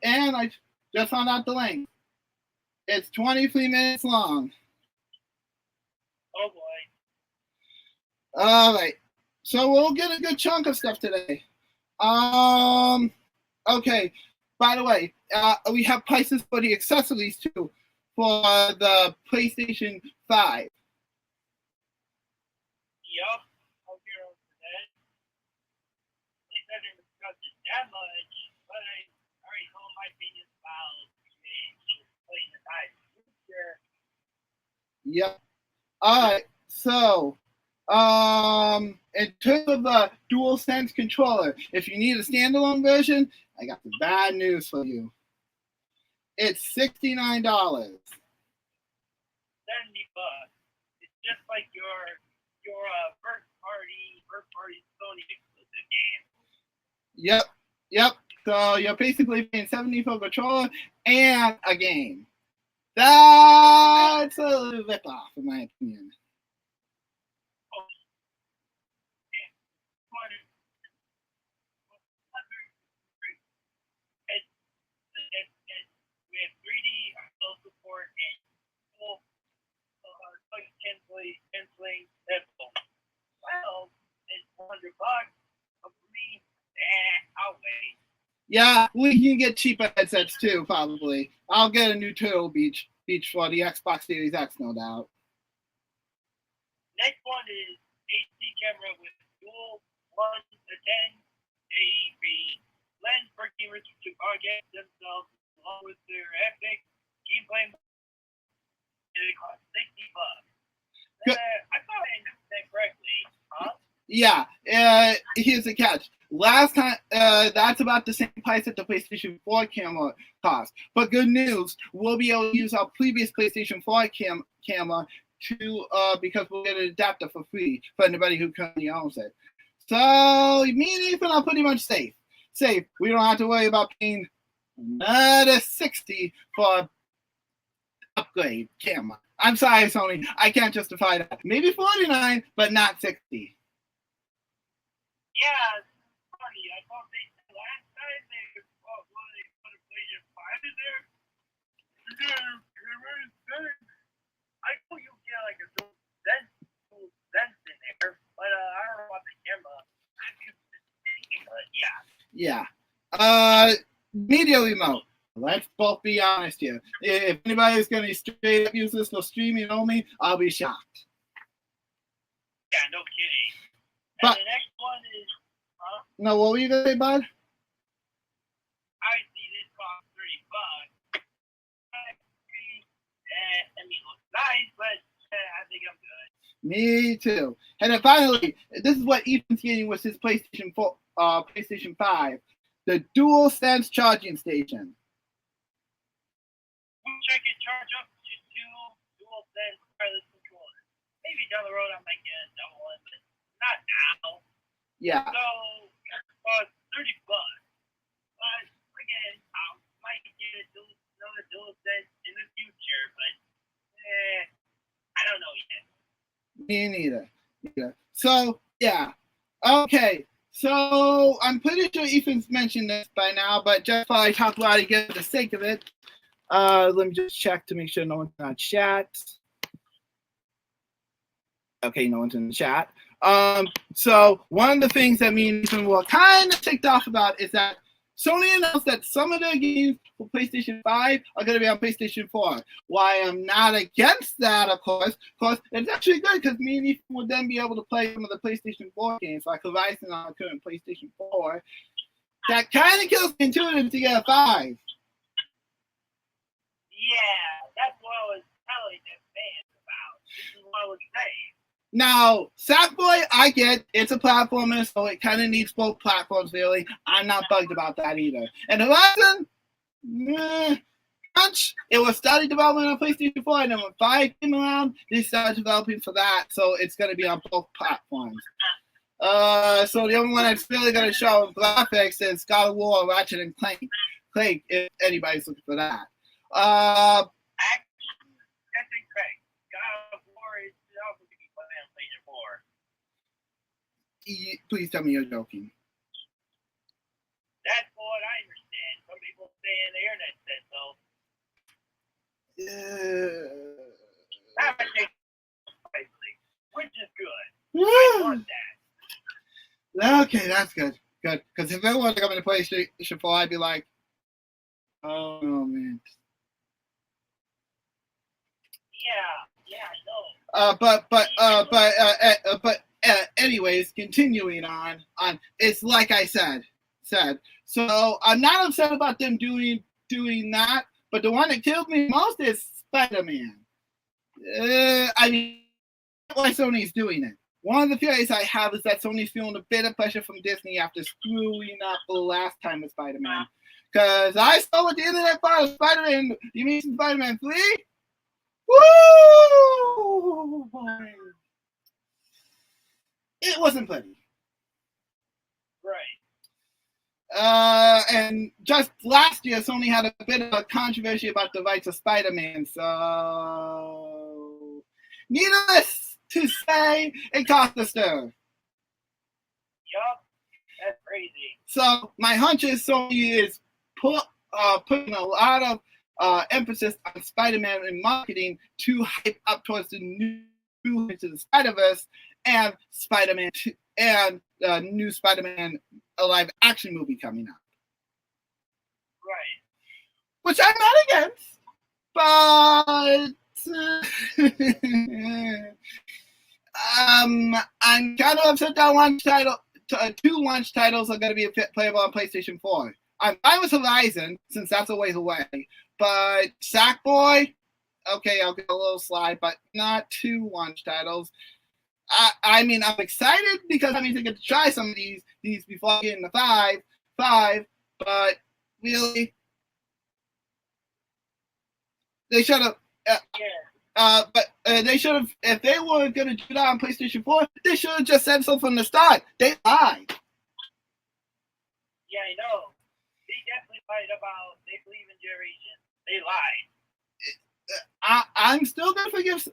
and I just found out the length. It's 23 minutes long. Oh boy. All right, so we'll get a good chunk of stuff today. Okay. By the way, we have prices for the accessories too for the PlayStation 5. Yup. Hope you're over that. At least I didn't discuss it that much, but I already told my opinion about playing the time. Sure. Yep. All right. So, in terms of the DualSense controller, if you need a standalone version, I got some bad news for you. It's $69. $70. It's just like your first party Sony exclusive game. Yep. So you're basically paying $70 for a controller and a game. That's a rip-off, in my opinion. We have 3D support and full canceling headphones. Well, it's $100. But for me, I'll wait. Yeah, we can get cheaper headsets too, probably. I'll get a new Turtle Beach for the Xbox Series X, no doubt. Next one is HD camera with dual 1:10 AEB lens for gamers to target themselves along with their epic gameplay. And it costs $60. I thought I understood that correctly, huh? Yeah, here's the catch. Last time, that's about the same price that the PlayStation 4 camera cost. But good news, we'll be able to use our previous PlayStation 4 camera to because we'll get an adapter for free for anybody who currently owns it. So me and Ethan are pretty much safe. We don't have to worry about paying another $60 for upgrade camera. I'm sorry, Sony. I can't justify that. Maybe $49, but not $60. Yeah, it's funny. I thought they said last time they put a PlayStation 5 in there. I know you get like a dual sense in there, but I don't know about the camera. But yeah. Yeah. Media remote. Let's both be honest here. If anybody's going to straight up use this for streaming only, I'll be shocked. Yeah, no kidding. But and the next one is, no, what were you going to say, bud? I see this cost $30. I mean, it looks nice, but I think I'm good. Me too. And then finally, this is what Ethan's getting with his PlayStation 5, the DualSense charging station. Check it, charge up to two DualSense wireless controllers. Maybe down the road I might get a double one, but not now. Yeah. So it costs $30. But again, I might get another DualSense in the future, but I don't know yet. Me neither. So yeah. Okay. So I'm pretty sure Ethan's mentioned this by now, but just while I talk about it again for the sake of it, let me just check to make sure no one's in chat. Okay, no one's in the chat. So one of the things that me and Ethan were kind of ticked off about is that Sony announced that some of their games for PlayStation 5 are going to be on PlayStation 4. Why I'm not against that, of course, it's actually good because me and Ethan would then be able to play some of the PlayStation 4 games, like Horizon on the current PlayStation 4. That kind of kills me intuitive to get a 5. Yeah, that's what I was telling them fans about. This is what I was saying. Now, Sackboy, I get it's a platformer, so it kind of needs both platforms, really. I'm not bugged about that either. And Horizon, it was started development on PlayStation 4, and then when 5 came around, they started developing for that, so it's going to be on both platforms. So the only one that's really going to show graphics is God of War, Ratchet and Clank, if anybody's looking for that. Actually, that's incorrect. God of War is also going to be playing on PlayStation 4. Please tell me you're joking. That's what I understand. Some people say in the internet said so. Which is good. I want that. Okay, that's good. Good. Because if it was coming to PlayStation 4, I'd be like, oh man. Yeah, I know. But anyways, continuing on, it's like I said. So I'm not upset about them doing that, but the one that killed me most is Spider-Man. I mean, why Sony's doing it. One of the theories I have is that Sony's feeling a bit of pressure from Disney after screwing up the last time with Spider-Man. Because I saw what the internet thought of Spider-Man. You mean Spider-Man 3? Woo! It wasn't pretty. Right. And just last year, Sony had a bit of a controversy about the rights of Spider-Man. So, needless to say, it cost a stir. Yup, that's crazy. So, my hunch is Sony is putting a lot of emphasis on Spider-Man in marketing to hype up towards the new Into the Spider-Verse and Spider-Man 2, and new Spider-Man live action movie coming out. Right. Which I'm not against, but I'm kind of upset that two launch titles are going to be playable on PlayStation 4. I'm fine with Horizon, since that's a ways away, but Sackboy, okay, I'll get a little slide, but not two launch titles. I mean, I'm excited because that means I get to try some of these before I get into 5, but really, they should have. They should have. If they were going to do that on PlayStation 4, they should have just said so from the start. They lied. Yeah, I know. They definitely lied about they believe in generation. They lied. I'm still gonna get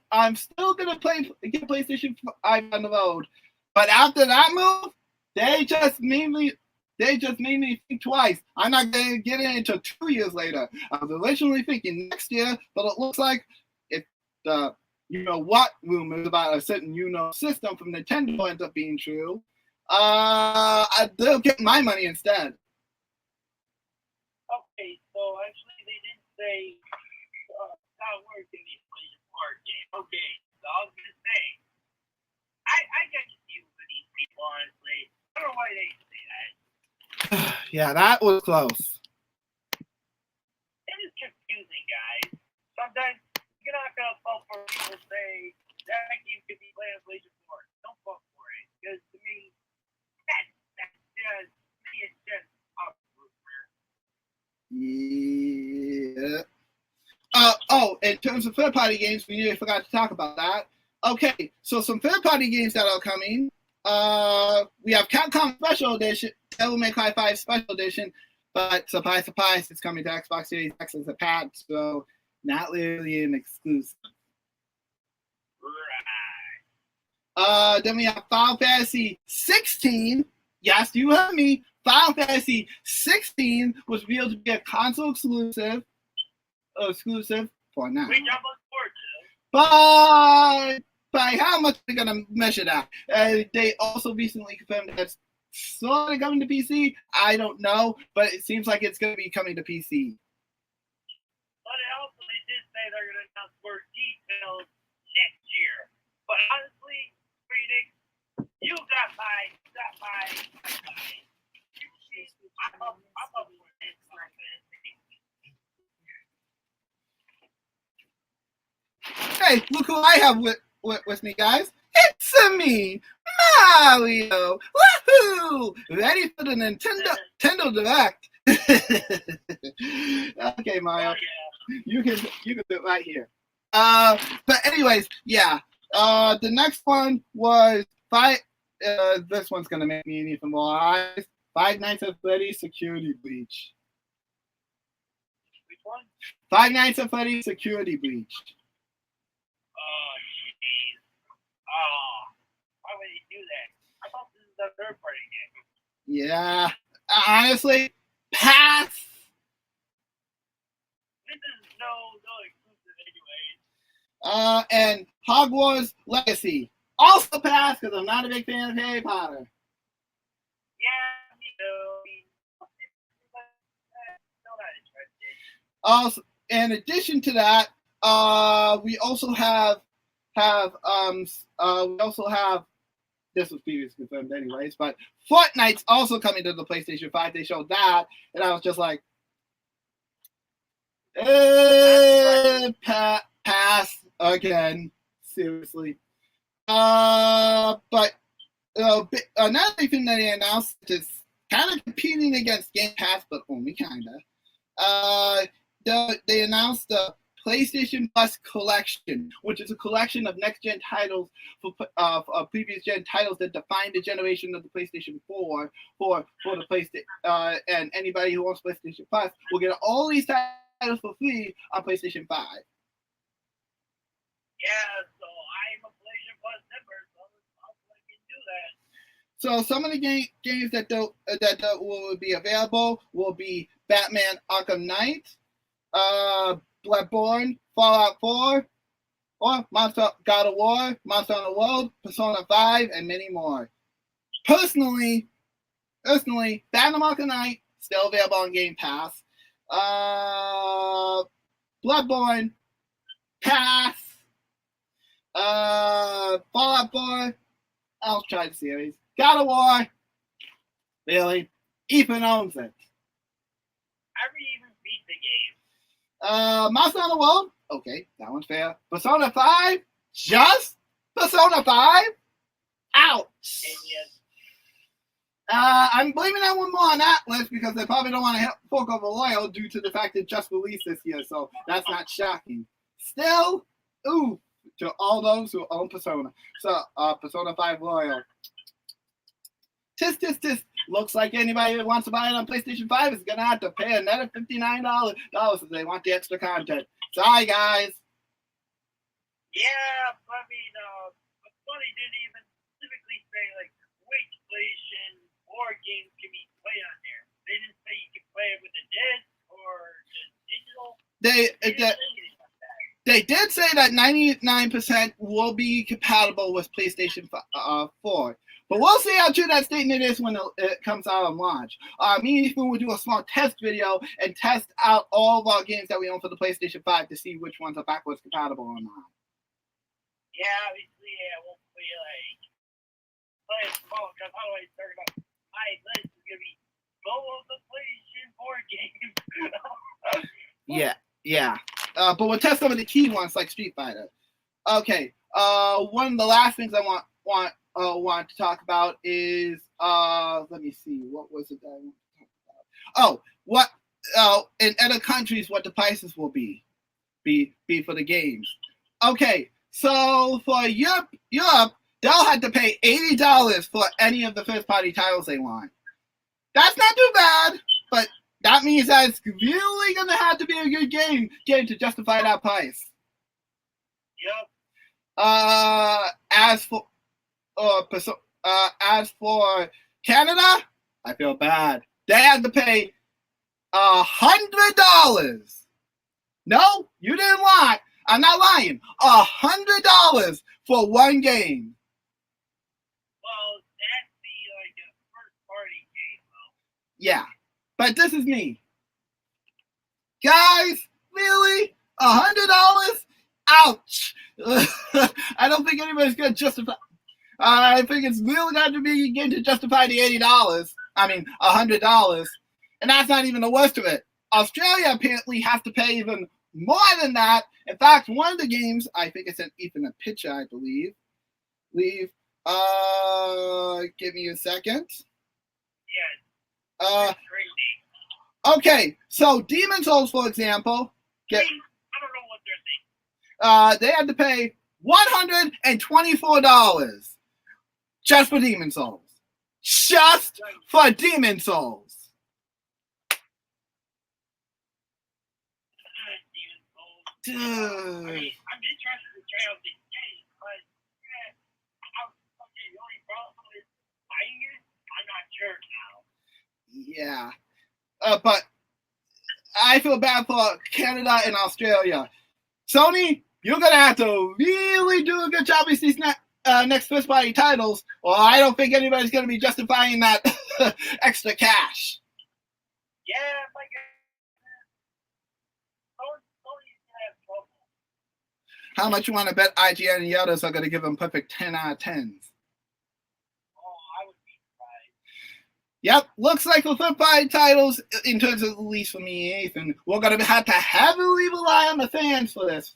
PlayStation 5 on the road, but after that move, they just made me think twice. I'm not gonna get it until 2 years later. I was originally thinking next year, but it looks like if the what rumors about a certain system from Nintendo ends up being true, they'll get my money instead. Okay, so actually they didn't say. Not working these PlayStation 4 game. Okay, so I was gonna say, I got to deal with these people, honestly. I don't know why they say that. Yeah, that was close. It is confusing, guys. Sometimes you're not gonna vote for people to say that game could be played on PlayStation 4. Don't vote for it, because to me, it's just a rumor. Yeah. In terms of third-party games, we nearly forgot to talk about that. Okay, so some third-party games that are coming. We have Capcom Special Edition, Devil May Cry 5 Special Edition, but surprise, surprise, it's coming to Xbox Series X as a pad, so not really an exclusive. Right. Then we have Final Fantasy 16. Yes, you heard me. Final Fantasy 16 was revealed to be a console exclusive for now. Which I'm looking forward to. But by how much they're gonna measure that? They also recently confirmed that it's sort of coming to PC. I don't know, but it seems like it's gonna be coming to PC. But also they did say they're gonna announce more details next year. But honestly, Phoenix, you got my. I'm I have with me, guys? It's me, Mario. Woohoo! Ready for the Nintendo Direct. Okay, Mario. You can do it right here. But anyways, yeah. The next one was this one's gonna make me even more eyes. Five Nights at Freddy's Security Breach. Which one? Five Nights at Freddy's Security Breach. Oh, jeez. Oh, why would he do that? I thought this is a third-party game. Yeah. Honestly, pass. This is no exclusive anyways. And Hogwarts Legacy. Also pass because I'm not a big fan of Harry Potter. Yeah, me too. Still not interested. Also, in addition to that, we also have this was previously confirmed anyways, but Fortnite's also coming to the PlayStation 5. They showed that, and I was just like, pass again. Seriously. But another thing that they announced is kind of competing against Game Pass, but only kind of. They announced the PlayStation Plus Collection, which is a collection of next-gen titles for previous-gen titles that define the generation of the PlayStation 4 for the PlayStation. And anybody who wants PlayStation Plus will get all these titles for free on PlayStation 5. Yeah, so I'm a PlayStation Plus member, so I can do that. So some of the games that will be available will be Batman Arkham Knight, Bloodborne, Fallout 4, or God of War, Monster Hunter World, Persona 5, and many more. Personally, Batman Arkham Knight still available on Game Pass. Bloodborne, pass. Fallout 4, I'll try the series. God of War, really? Ethan owns it. I haven't even beat the game. Monster Hunter World, okay, that one's fair. Persona 5, just Persona 5? Ouch! Yes. I'm blaming that one more on Atlas because they probably don't want to fork over Royal due to the fact it just released this year, so that's not shocking. Still, ooh, to all those who own Persona. So, Persona 5 Royal. Tisk. Looks like anybody that wants to buy it on PlayStation 5 is going to have to pay another $59 if they want the extra content. Sorry, guys. Yeah, I mean, Sony didn't even specifically say, like, which PlayStation 4 games can be played on there. They didn't say you can play it with a disc or just digital. They did say that 99% will be compatible with PlayStation 4. But we'll see how true that statement is when it comes out on launch. Me and Ethan will do a small test video and test out all of our games that we own for the PlayStation 5 to see which ones are backwards compatible or not. Yeah, obviously, I won't play it small because otherwise they're going to, my list is going to be full of the PlayStation 4 games. Yeah. But we'll test some of the key ones like Street Fighter. Okay. One of the last things I want to talk about is let me see, what was it that I want to talk about? In other countries what the prices will be for the games. Okay, so for Europe they'll have to pay $80 for any of the first party titles they want. That's not too bad, but that means that it's really gonna have to be a good game to justify that price. Yep. As for Canada, I feel bad. They had to pay $100. No, you didn't lie. I'm not lying. $100 for one game. Well, that'd be like a first-party game, though. Yeah, but this is me. Guys, really? $100? Ouch! I don't think anybody's gonna justify. I think it's really got to be again to justify the $80. I mean, $100, and that's not even the worst of it. Australia apparently has to pay even more than that. In fact, one of the games, I think I sent Ethan a picture, I believe. Give me a second. Yeah. Okay, so Demon Souls, for example, I don't know what they're they had to pay $124 just for Demon Souls. Just for Demon Souls. Dude. I mean, I'm interested to try out this game, but the only problem is buying it. I'm not sure now. Yeah, but I feel bad for Canada and Australia. Sony, you're gonna have to really do a good job with these next first-party titles, or I don't think anybody's gonna be justifying that extra cash. Yeah, my God. Sony's gonna have trouble. How much you want to bet IGN and the others are gonna give them perfect 10 out of 10s? Oh, I would be surprised. Yep, looks like the third-party titles, in terms of at least for me and Ethan, we're going to have to heavily rely on the fans for this.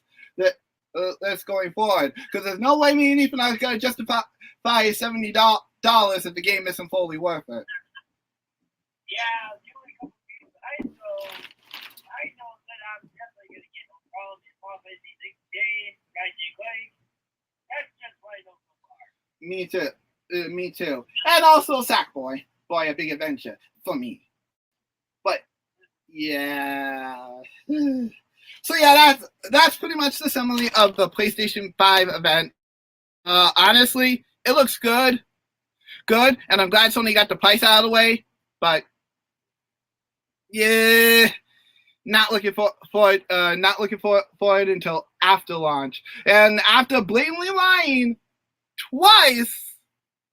That's going forward, because there's no way me and Ethan are going to justify $70 if the game isn't fully worth it. Yeah, the only couple games I know that I'm definitely going to get no problem is Final Fantasy 16, Magic Lake. That's just what I know so far. Me too. And also Sackboy. Boy, a big adventure for me. But yeah. So yeah, that's pretty much the summary of the PlayStation 5 event. Honestly, it looks good, and I'm glad Sony got the price out of the way. But yeah, not looking for it until after launch. And after blatantly lying twice.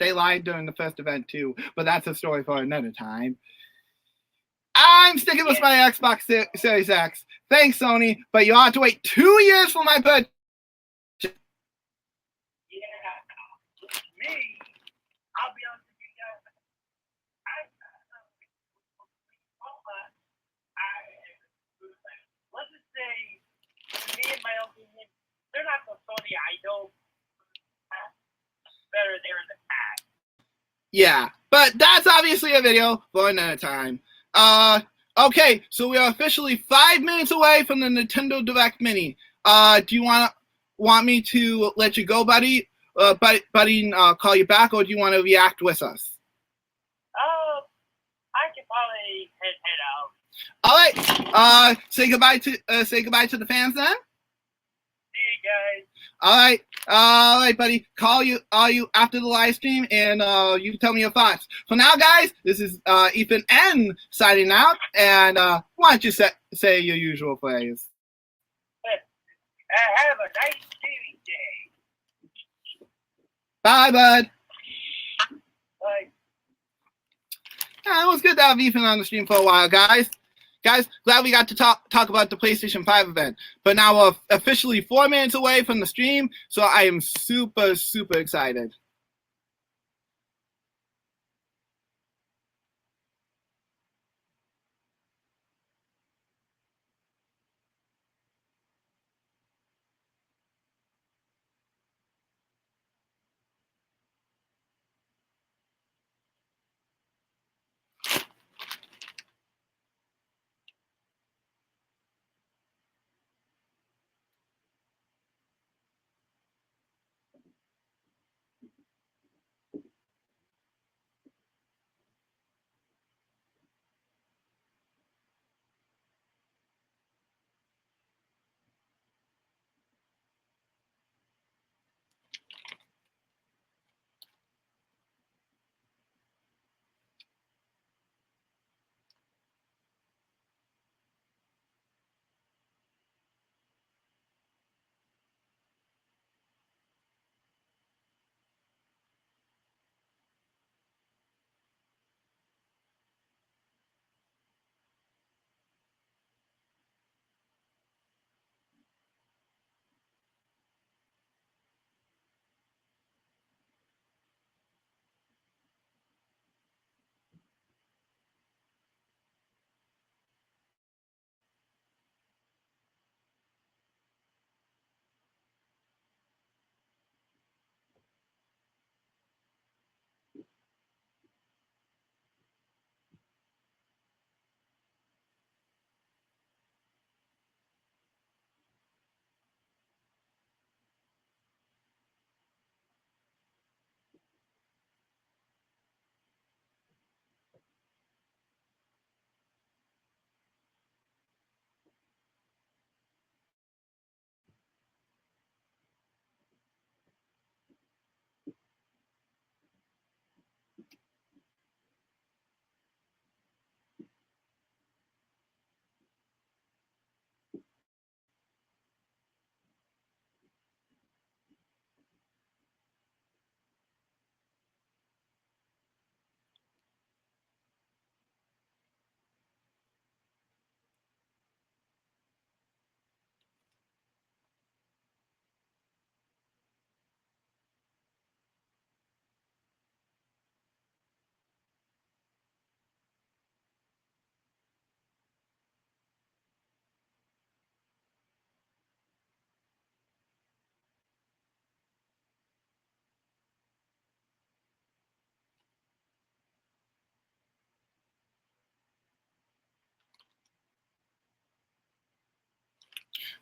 They lied during the first event too, but that's a story for another time. I'm sticking with my Xbox Series X. Thanks, Sony, but you'll have to wait 2 years for my purchase. Yeah, me, I'll be honest with you guys. Let's just say, me and my opinion, they're not the Sony I know better there in the past. Yeah, but that's obviously a video for another time. Okay, so we are officially 5 minutes away from the Nintendo Direct Mini. Do you want me to let you go, buddy? Buddy, call you back, or do you want to react with us? I can probably head out. All right. Say goodbye to the fans then. See you guys. All right, buddy. Call you after the live stream, and you can tell me your thoughts. For now, guys, this is Ethan N signing out, and why don't you say your usual phrase? Have a nice gaming day. Bye, bud. Bye. Yeah, it was good to have Ethan on the stream for a while, guys. Glad we got to talk about the PlayStation 5 event. But now we're officially 4 minutes away from the stream, so I am super, super excited.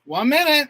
1 minute.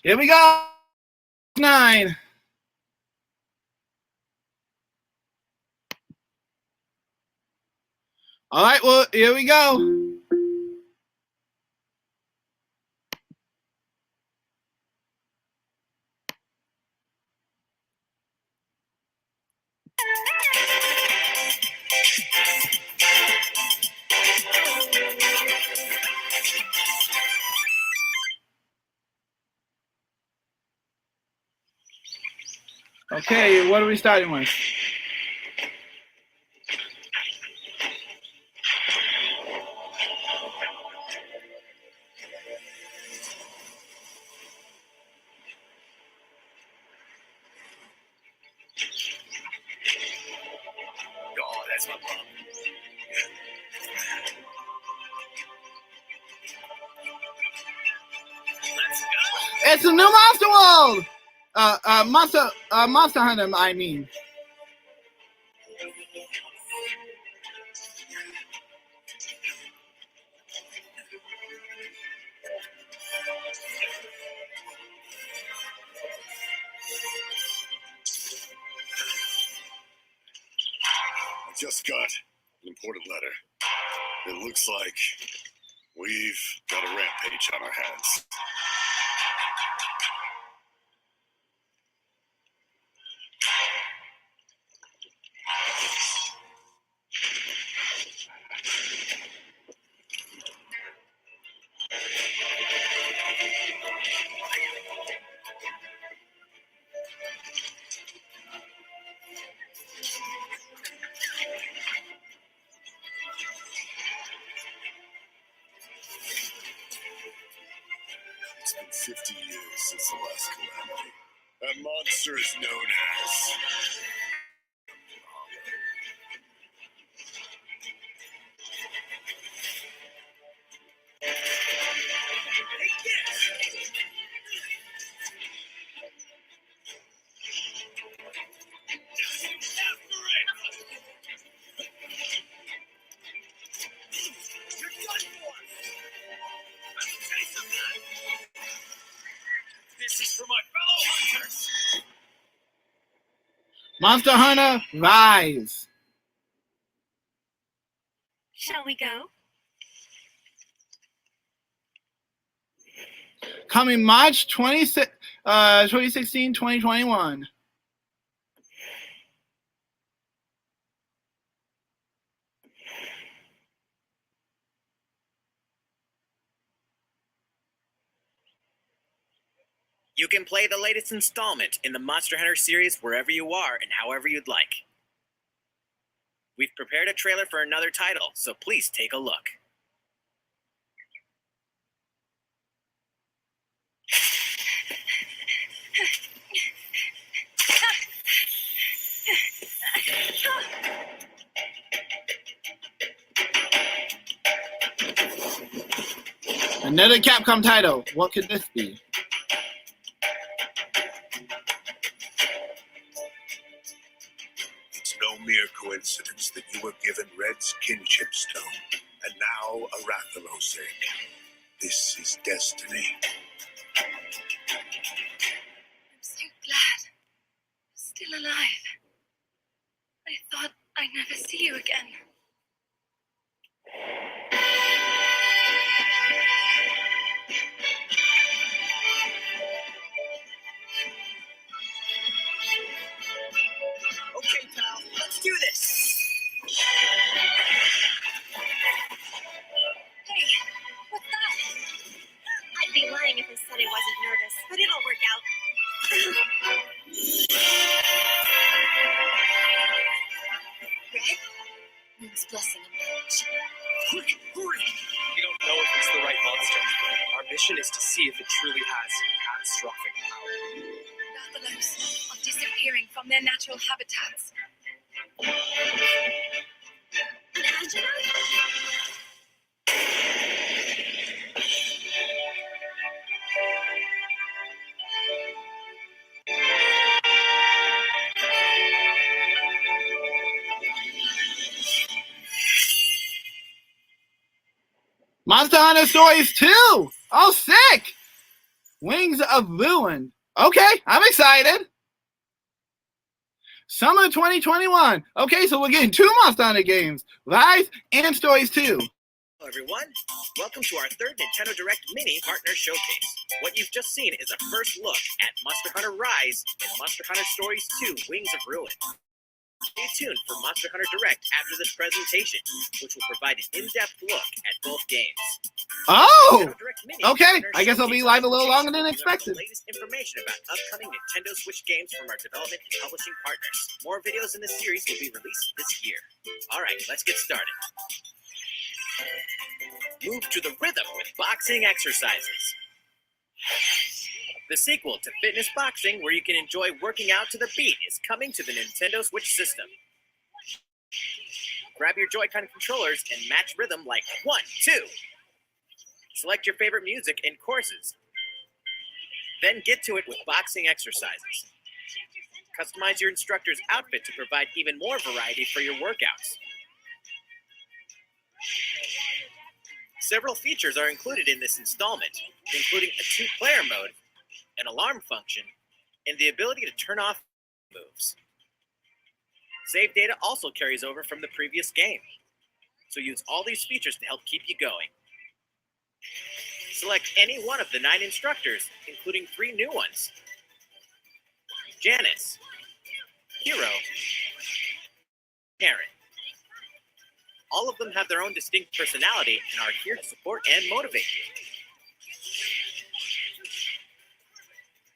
Here we go. 9. All right, well, here we go. Okay, what are we starting with? Oh, that's my mom. Let's go. It's a new Monster World. Monster Hunter. I mean. I just got an important letter. It looks like we've got a rampage on our hands. It's been 50 years since the last calamity. That monster is known as... This is for my fellow hunters! Monster Hunter Rise. Shall we go? Coming March 2016, 2021. You can play the latest installment in the Monster Hunter series wherever you are and however you'd like. We've prepared a trailer for another title, so please take a look. Another Capcom title. What could this be? It's no mere coincidence that you were given Red's kinship stone, and now Arathalos egg. This is destiny. I'm so glad you're still alive. I thought I'd never see you again. Okay, pal, let's do this! Hey, what's that? I'd be lying if I said I wasn't nervous, but it'll work out. crossing emerge. Quick, hurry! We don't know if it's the right monster. Our mission is to see if it truly has catastrophic power. Buffaloes are disappearing from their natural habitats. Angela? Monster Hunter Stories 2! Oh, sick! Wings of Ruin. Okay, I'm excited. Summer 2021. Okay, so we're getting 2 Monster Hunter games. Rise and Stories 2. Hello, everyone. Welcome to our third Nintendo Direct Mini Partner Showcase. What you've just seen is a first look at Monster Hunter Rise and Monster Hunter Stories 2 Wings of Ruin. Stay tuned for Monster Hunter Direct after this presentation, which will provide an in-depth look at both games. Oh! Okay, I guess I'll be live a little longer than expected. The latest information about upcoming Nintendo Switch games from our development and publishing partners. More videos in this series will be released this year. Alright, let's get started. Move to the rhythm with boxing exercises. The sequel to Fitness Boxing, where you can enjoy working out to the beat, is coming to the Nintendo Switch system. Grab your Joy-Con controllers and match rhythm like 1, 2. Select your favorite music and courses. Then get to it with boxing exercises. Customize your instructor's outfit to provide even more variety for your workouts. Several features are included in this installment, including a 2-player mode, an alarm function, and the ability to turn off moves. Save data also carries over from the previous game, so use all these features to help keep you going. Select any one of the 9 instructors, including 3 new ones: Janice, Hero, Karen. All of them have their own distinct personality and are here to support and motivate you.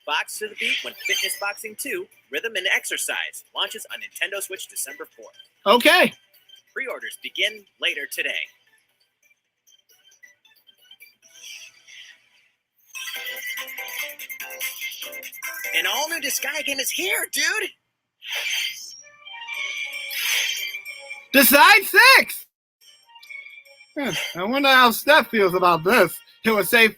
Box to the beat when Fitness Boxing 2, Rhythm and Exercise launches on Nintendo Switch December 4th. Okay. Pre-orders begin later today. An all-new Disgaea game is here, dude! Decide 6! I wonder how Steph feels about this. It was safe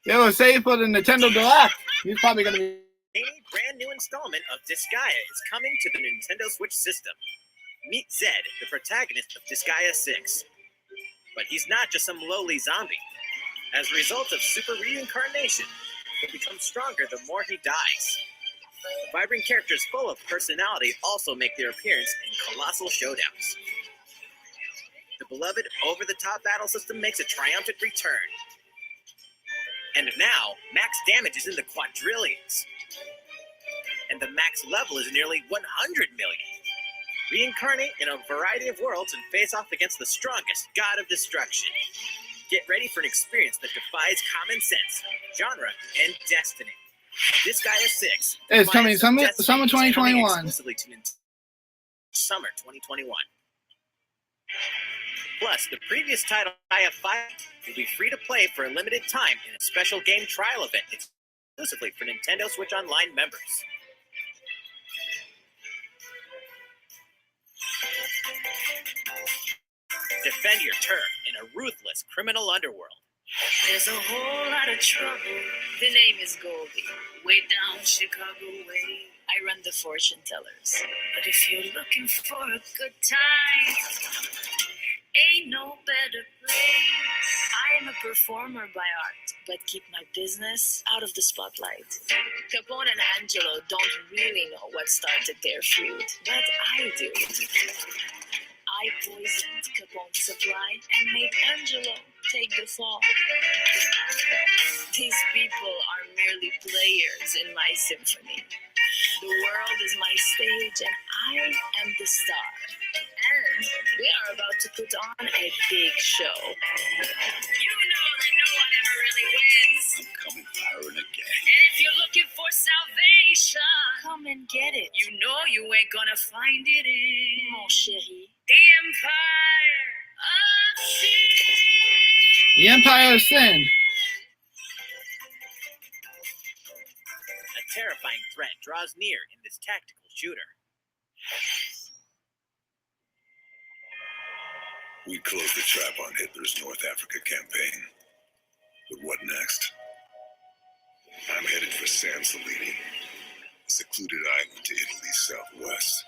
for the Nintendo Direct. He's probably going to be... A brand new installment of Disgaea is coming to the Nintendo Switch system. Meet Zed, the protagonist of Disgaea 6. But he's not just some lowly zombie. As a result of super reincarnation, he becomes stronger the more he dies. Vibrant characters full of personality also make their appearance in colossal showdowns. The beloved over-the-top battle system makes a triumphant return. And now, max damage is in the quadrillions. And the max level is nearly 100 million. Reincarnate in a variety of worlds and face off against the strongest god of destruction. Get ready for an experience that defies common sense, genre, and destiny. Disgaea 6. It's coming summer Destiny, 2021. Exclusively to summer 2021. Plus, the previous title, Disgaea 5, will be free to play for a limited time in a special game trial event exclusively for Nintendo Switch Online members. Defend your turf in a ruthless criminal underworld. There's a whole lot of trouble. The name is Goldie. Way down Chicago way. I run the fortune tellers. But if you're looking for a good time, ain't no better place. I am a performer by art, but keep my business out of the spotlight. Capone and Angelo don't really know what started their feud, but I do. I poisoned Capone's supply and made Angelo take the fall. These people are merely players in my symphony. The world is my stage and I am the star. And we are about to put on a big show. You know that no one ever really wins. I'm coming for her and again. And if you're looking for salvation, come and get it. You know you ain't gonna find it in, mon chéri, the Empire The Empire of Sin. A terrifying threat draws near in this tactical shooter. We closed the trap on Hitler's North Africa campaign. But what next? I'm headed for San Salini, a secluded island to Italy's southwest.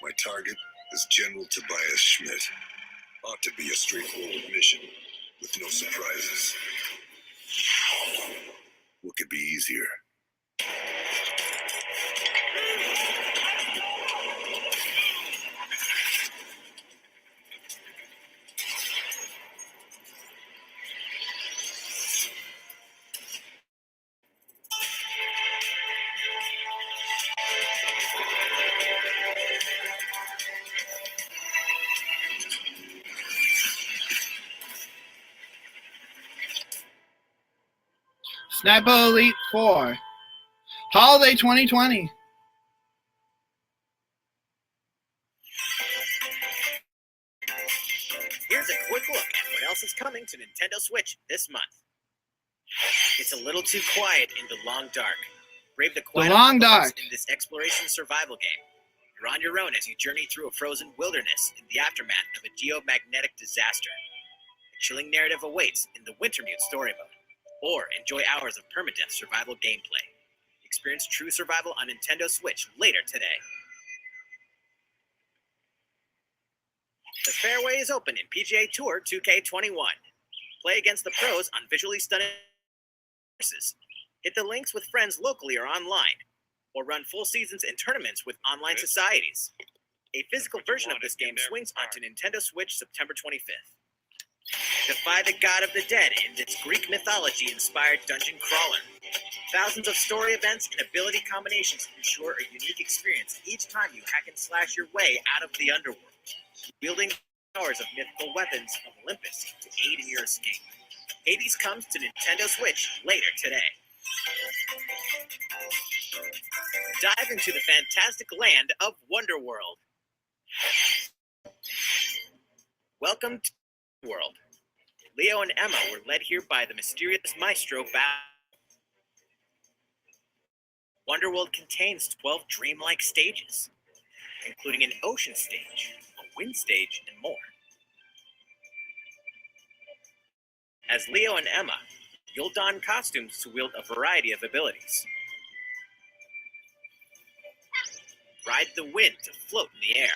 My target is General Tobias Schmidt. Ought to be a straightforward mission, with no surprises. What could be easier? Sniper Elite 4. Holiday 2020. Here's a quick look at what else is coming to Nintendo Switch this month. It's a little too quiet in the long dark. Brave the quiet Long Dark in this exploration survival game. You're on your own as you journey through a frozen wilderness in the aftermath of a geomagnetic disaster. A chilling narrative awaits in the Wintermute story mode. Or enjoy hours of permadeath survival gameplay. Experience true survival on Nintendo Switch later today. The fairway is open in PGA Tour 2K21. Play against the pros on visually stunning courses. Hit the links with friends locally or online. Or run full seasons and tournaments with online societies. A physical version of this game swings onto Nintendo Switch September 25th. Defy the god of the dead in this Greek mythology-inspired dungeon crawler. Thousands of story events and ability combinations ensure a unique experience each time you hack and slash your way out of the underworld, wielding powers of mythical weapons of Olympus to aid in your escape. Hades comes to Nintendo Switch later today. Dive into the fantastic land of Wonderworld. Welcome to World. Leo and Emma were led here by the mysterious maestro Wonderworld contains 12 dreamlike stages, including an ocean stage, a wind stage, and more. As Leo and Emma, you'll don costumes to wield a variety of abilities. Ride the wind to float in the air.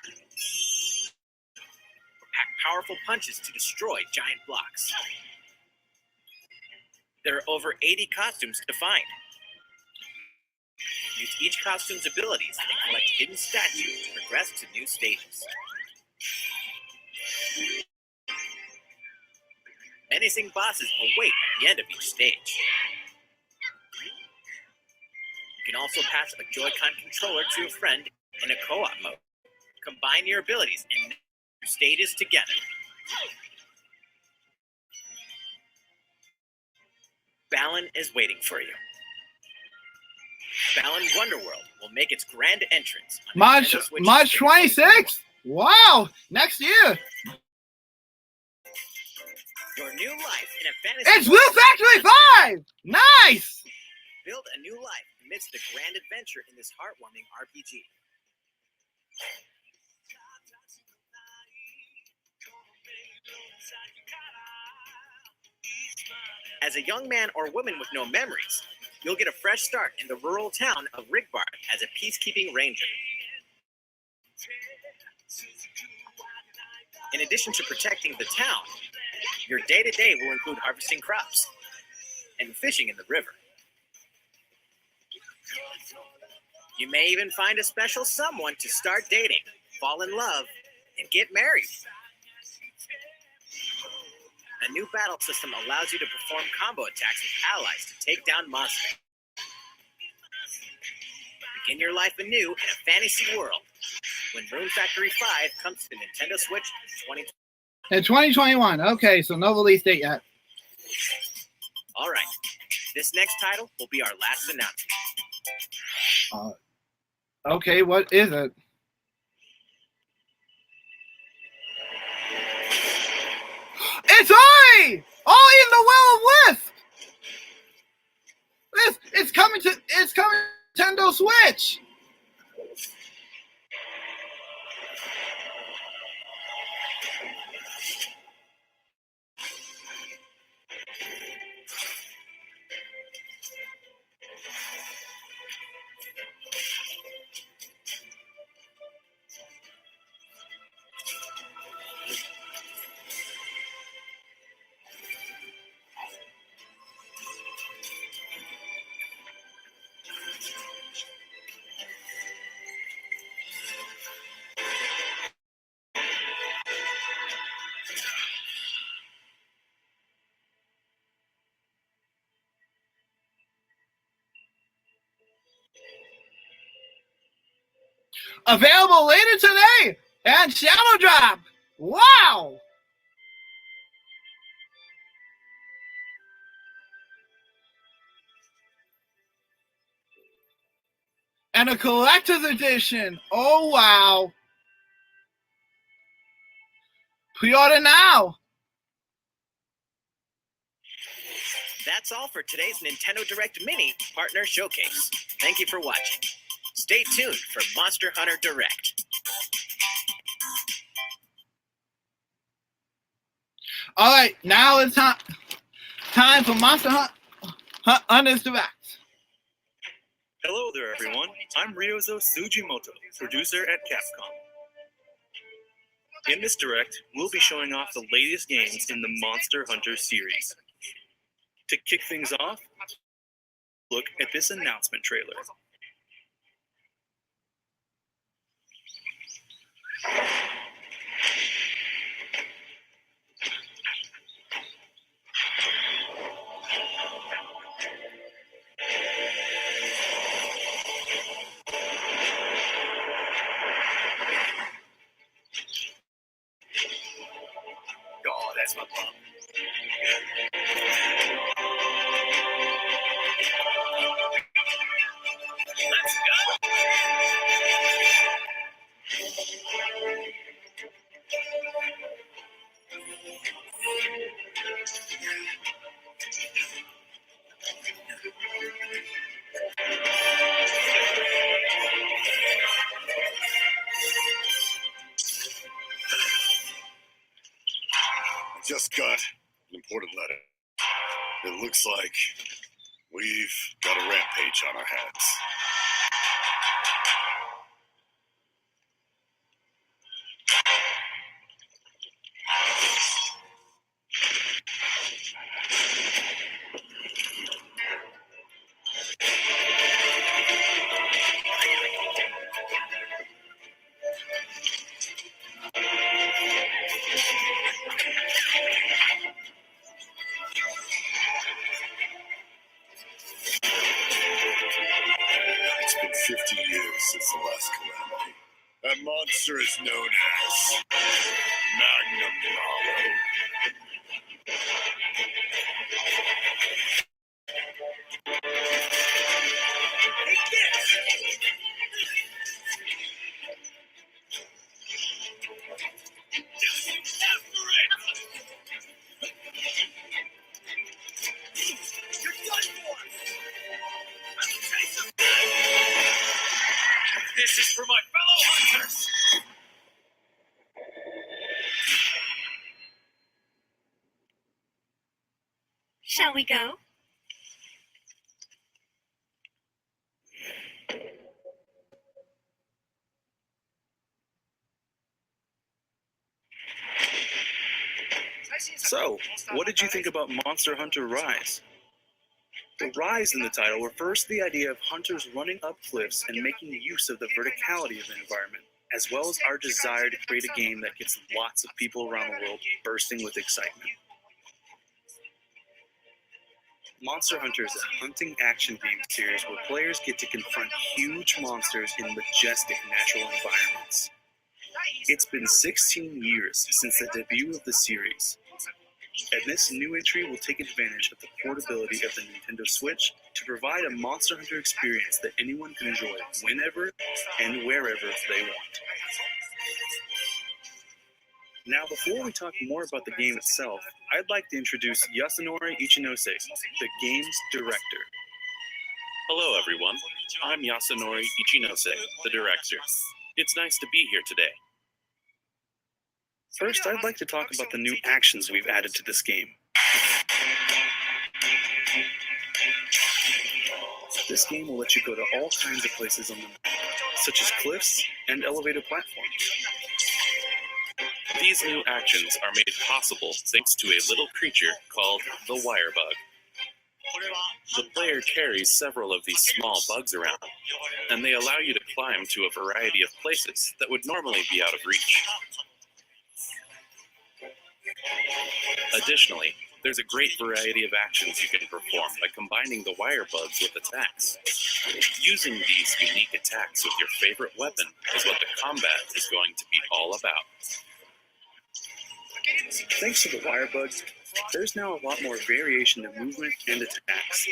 Pack powerful punches to destroy giant blocks. There are over 80 costumes to find. Use each costume's abilities and collect hidden statues to progress to new stages. Menacing bosses await at the end of each stage. You can also pass a Joy-Con controller to a friend in a co-op mode. Combine your abilities and stages together. Balan is waiting for you. Balan Wonderworld will make its grand entrance on March 26th. Wow, next year. Your new life in a fantasy. It's Blue Factory 5. Nice. Build a new life amidst the grand adventure in this heartwarming RPG. As a young man or woman with no memories, you'll get a fresh start in the rural town of Rigbar as a peacekeeping ranger. In addition to protecting the town, your day-to-day will include harvesting crops and fishing in the river. You may even find a special someone to start dating, fall in love, and get married. A new battle system allows you to perform combo attacks with allies to take down monsters. Begin your life anew in a fantasy world when Rune Factory 5 comes to Nintendo Switch in 2021. Okay, so no release date yet. All right. This next title will be our last announcement. Okay, what is it? It's Hey! Only in the Will of Wisp! It's coming to Nintendo Switch! Available later today and Shadow Drop. Wow! And a collector's edition. Oh, wow. Pre-order now. That's all for today's Nintendo Direct Mini Partner Showcase. Thank you for watching. Stay tuned for Monster Hunter Direct. All right, now it's time for Monster Hunter's Direct. Hello there, everyone. I'm Ryozo Tsujimoto, producer at Capcom. In this direct, we'll be showing off the latest games in the Monster Hunter series. To kick things off, look at this announcement trailer. Oh, that's my mom. Let's go! Just got an important letter. It looks like we've got a rampage on our hands. It's been 50 years since the last calamity. That monster is known as Magnum Ralo. This is for my fellow hunters! Shall we go? So, what did you think about Monster Hunter Rise? The rise in the title refers to the idea of hunters running up cliffs and making use of the verticality of the environment, as well as our desire to create a game that gets lots of people around the world bursting with excitement. Monster Hunter is a hunting action game series where players get to confront huge monsters in majestic natural environments. It's been 16 years since the debut of the series, and this new entry will take advantage of the portability of the Nintendo Switch to provide a Monster Hunter experience that anyone can enjoy whenever and wherever they want. Now, before we talk more about the game itself, I'd like to introduce Yasunori Ichinose, the game's director. Hello, everyone. I'm Yasunori Ichinose, the director. It's nice to be here today. First, I'd like to talk about the new actions we've added to this game. This game will let you go to all kinds of places on the map, such as cliffs and elevated platforms. These new actions are made possible thanks to a little creature called the wire bug. The player carries several of these small bugs around, and they allow you to climb to a variety of places that would normally be out of reach. Additionally, there's a great variety of actions you can perform by combining the wire bugs with attacks. Using these unique attacks with your favorite weapon is what the combat is going to be all about. Thanks to the wire bugs, there's now a lot more variation in movement and attacks,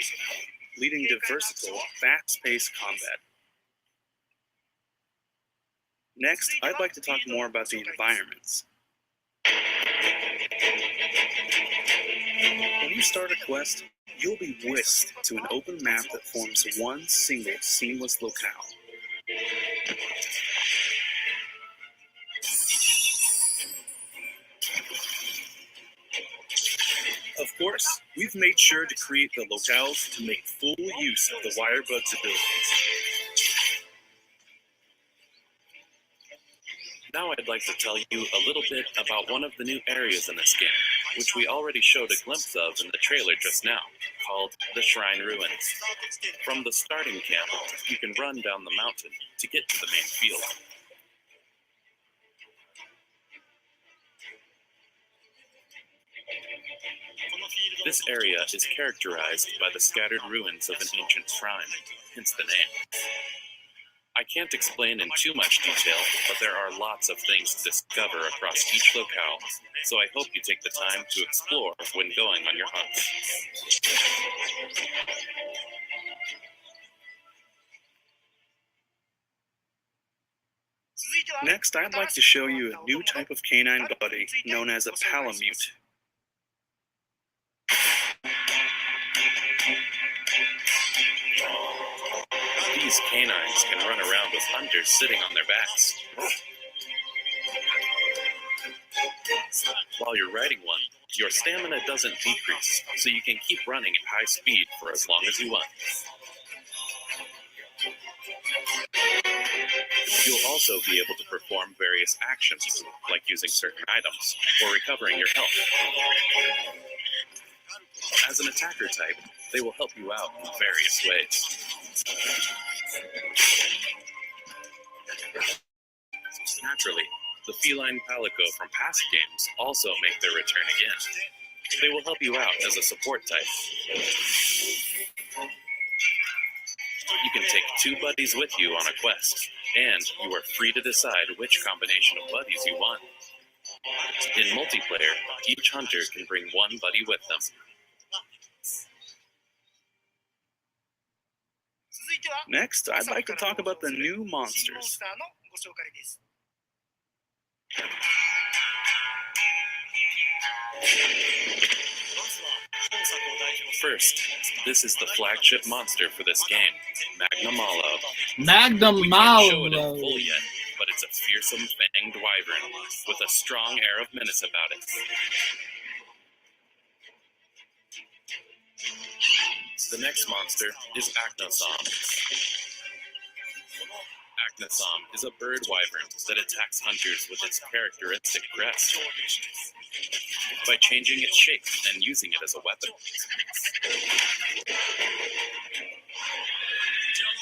leading to versatile, fast-paced combat. Next, I'd like to talk more about the environments. When you start a quest, you'll be whisked to an open map that forms one single seamless locale. Of course, we've made sure to create the locales to make full use of the wire bug's abilities. Now I'd like to tell you a little bit about one of the new areas in this game, which we already showed a glimpse of in the trailer just now, called the Shrine Ruins. From the starting camp, you can run down the mountain to get to the main field. This area is characterized by the scattered ruins of an ancient shrine, hence the name. I can't explain in too much detail, but there are lots of things to discover across each locale, so I hope you take the time to explore when going on your hunts. Next, I'd like to show you a new type of canine buddy known as a palamute. These canines can run around with hunters sitting on their backs. While you're riding one, your stamina doesn't decrease, so you can keep running at high speed for as long as you want. You'll also be able to perform various actions, like using certain items, or recovering your health. As an attacker type, they will help you out in various ways. Naturally, the feline palico from past games also make their return again. They will help you out as a support type. You can take 2 buddies with you on a quest, and you are free to decide which combination of buddies you want. In multiplayer, each hunter can bring 1 buddy with them. Next, I'd like to talk about the new monsters. First, this is the flagship monster for this game, Magnum Malo. Magnum We can't show it in Malo. full yet, but it's a fearsome fanged wyvern with a strong air of menace about it. The next monster is Acnosom. Acnosom is a bird wyvern that attacks hunters with its characteristic crest by changing its shape and using it as a weapon.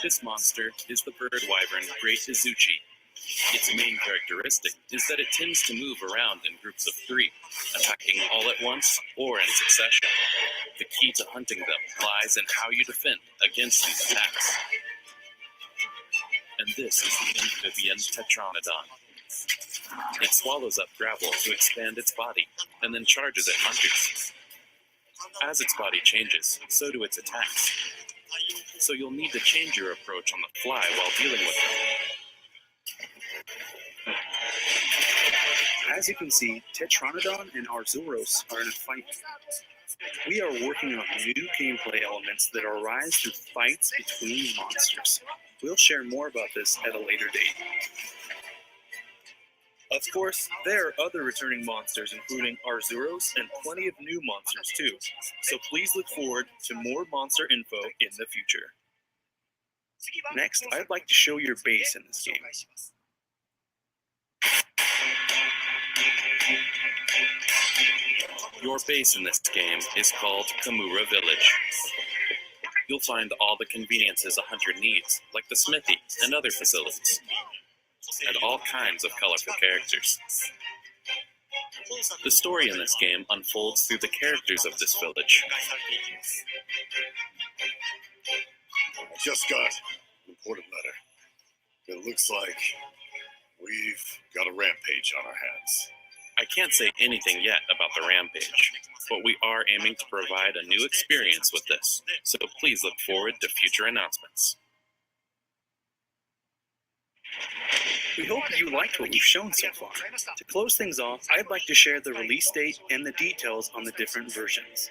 This monster is the bird wyvern Great Izuchi. Its main characteristic is that it tends to move around in groups of 3, attacking all at once or in succession. The key to hunting them lies in how you defend against these attacks. And this is the amphibian Tetranodon. It swallows up gravel to expand its body, and then charges at hunters. As its body changes, so do its attacks. So you'll need to change your approach on the fly while dealing with them. As you can see, Tetranodon and Arzuros are in a fight. We are working on new gameplay elements that arise through fights between monsters. We'll share more about this at a later date. Of course, there are other returning monsters, including Arzuros and plenty of new monsters too. So please look forward to more monster info in the future. Next, I'd like to show your base in this game. Your base in this game is called Kamura Village. You'll find all the conveniences a hunter needs, like the smithy and other facilities, and all kinds of colorful characters. The story in this game unfolds through the characters of this village. I just got an important letter. It looks like we've got a rampage on our hands. I can't say anything yet about the rampage, but we are aiming to provide a new experience with this, so please look forward to future announcements. We hope you liked what we've shown so far. To close things off, I'd like to share the release date and the details on the different versions.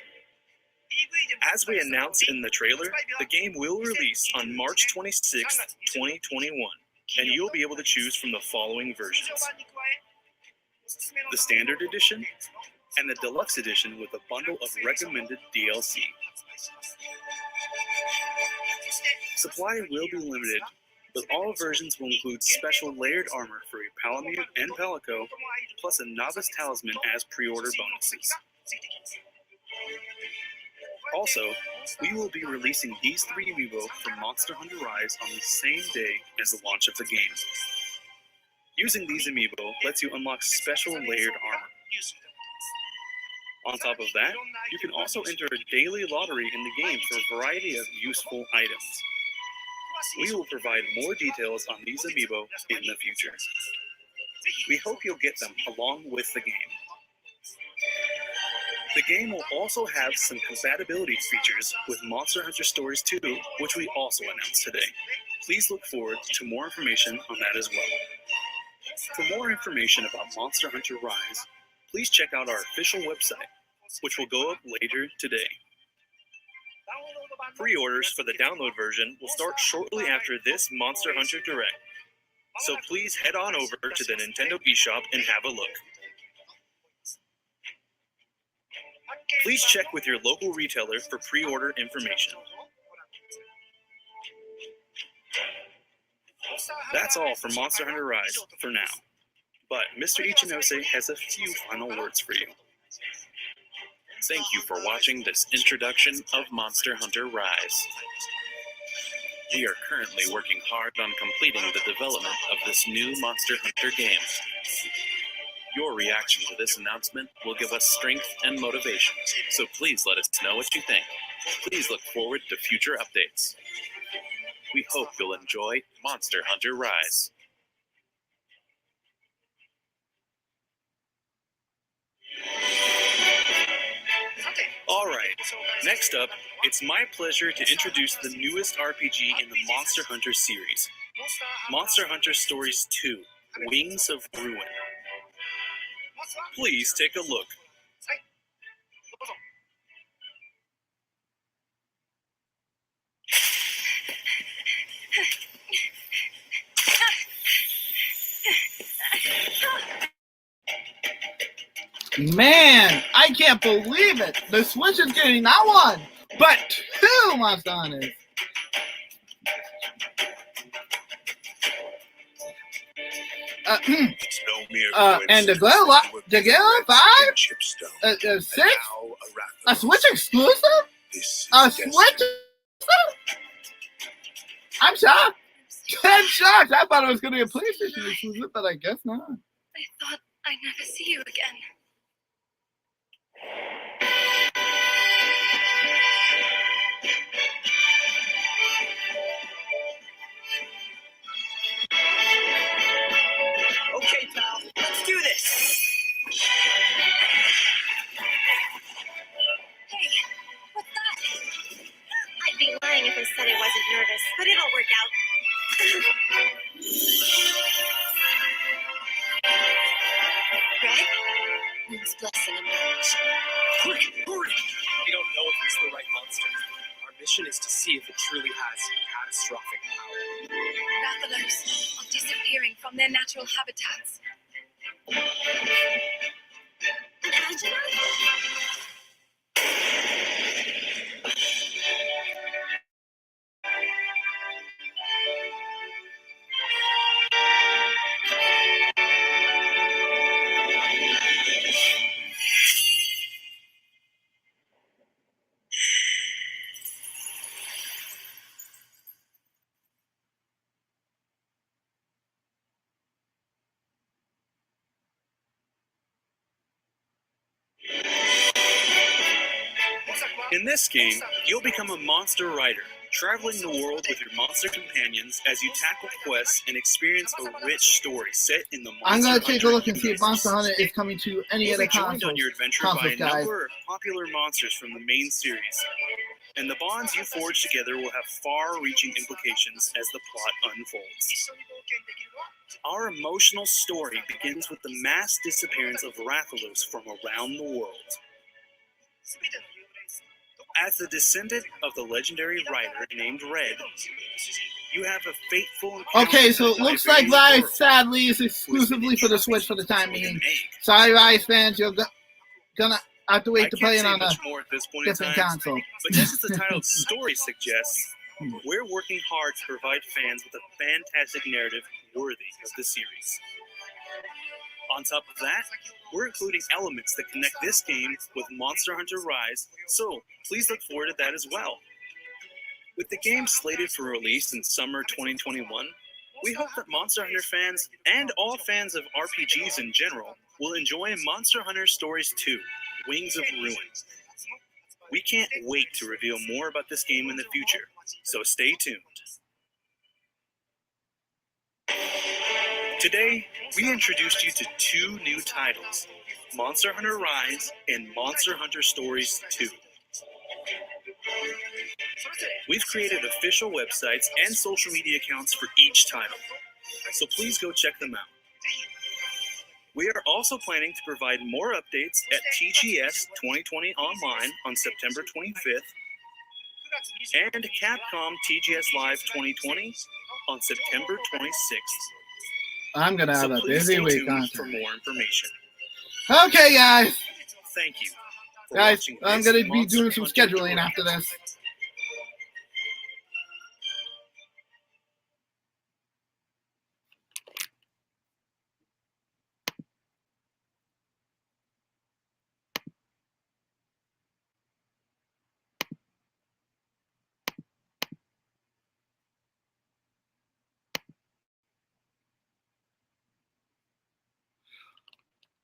As we announced in the trailer, the game will release on March 26, 2021, and you'll be able to choose from the following versions: the Standard Edition and the Deluxe Edition with a bundle of recommended DLC. Supply will be limited, but all versions will include special layered armor for a Palamute and Palico, plus a Novice Talisman as pre-order bonuses. Also, we will be releasing these 3 amiibo from Monster Hunter Rise on the same day as the launch of the game. Using these amiibo lets you unlock special layered armor. On top of that, you can also enter a daily lottery in the game for a variety of useful items. We will provide more details on these amiibo in the future. We hope you'll get them along with the game. The game will also have some compatibility features with Monster Hunter Stories 2, which we also announced today. Please look forward to more information on that as well. For more information about Monster Hunter Rise, please check out our official website, which will go up later today. Pre-orders for the download version will start shortly after this Monster Hunter Direct, so please head on over to the Nintendo eShop and have a look. Please check with your local retailer for pre-order information. That's all for Monster Hunter Rise for now, but Mr. Ichinose has a few final words for you. Thank you for watching this introduction of Monster Hunter Rise. We are currently working hard on completing the development of this new Monster Hunter game. Your reaction to this announcement will give us strength and motivation, so please let us know what you think. Please look forward to future updates. We hope you'll enjoy Monster Hunter Rise. Alright, next up, it's my pleasure to introduce the newest RPG in the Monster Hunter series, Monster Hunter Stories 2, Wings of Ruin. Please take a look. Man, I can't believe it. The Switch is getting not one, but 2 Monster Hunters. And the Gala 5? 6? A Switch exclusive? A Switch exclusive? I'm shocked. 10 shocked. I thought it was going to be a PlayStation exclusive, but I guess not. I thought I'd never see you again. Okay, pal, let's do this. Hey, what's that? I'd be lying if I said I wasn't nervous, but it'll work out. Ready? Quick, hurry! We don't know if it's the right monster. Our mission is to see if it truly has catastrophic power. Rathalers are disappearing from their natural habitats. Angela? In this game, you'll become a monster rider, traveling the world with your monster companions as you tackle quests and experience a rich story set in the Monster I'm gonna take a Hunter look and see if Monster Hunter is coming to any You'll other be joined consoles. on your adventure by a Consoles, guys. number of popular monsters from the main series, and the bonds you forge together will have far-reaching implications as the plot unfolds. Our emotional story begins with the mass disappearance of Rathalos from around the world. As the descendant of the legendary writer named Red, you have a fateful encounter Okay, so with it a looks like Liberian Rise girl sadly is who has been exclusively for the entrusted Switch for the time with an being. egg. Sorry, Rise fans, you're gonna have to I wait to can't play it say on a much more at this point in different time, console. but just as the title's story suggests, we're working hard to provide fans with a fantastic narrative worthy of the series. On top of that, we're including elements that connect this game with Monster Hunter Rise, so please look forward to that as well. With the game slated for release in summer 2021, we hope that Monster Hunter fans, and all fans of RPGs in general, will enjoy Monster Hunter Stories 2, Wings of Ruin. We can't wait to reveal more about this game in the future, so stay tuned. Today, we introduced you to two new titles, Monster Hunter Rise and Monster Hunter Stories 2. We've created official websites and social media accounts for each title, so please go check them out. We are also planning to provide more updates at TGS 2020 Online on September 25th and Capcom TGS Live 2020 on September 26th. I'm gonna have a please busy stay week tuned on for more information. Okay, guys. Thank you. for Guys, watching I'm this gonna be Monster doing some Hunter scheduling Direct. after this.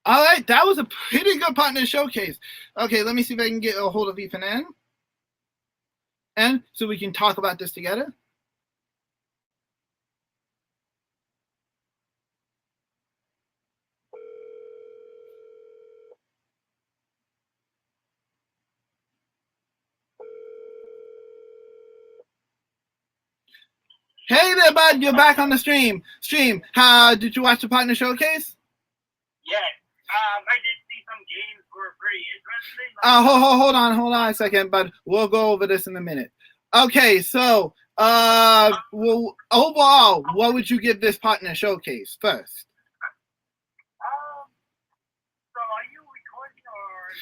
All right, that was a pretty good partner showcase. Okay, let me see if I can get a hold of Ethan N. And so we can talk about this together. Hey there, bud. You're back on the stream. Did you watch the partner showcase? Yes. I did see some games were pretty interesting. Hold on a second, bud. We'll go over this in a minute. Okay, so well, overall, what would you give this partner showcase first? So are you recording or are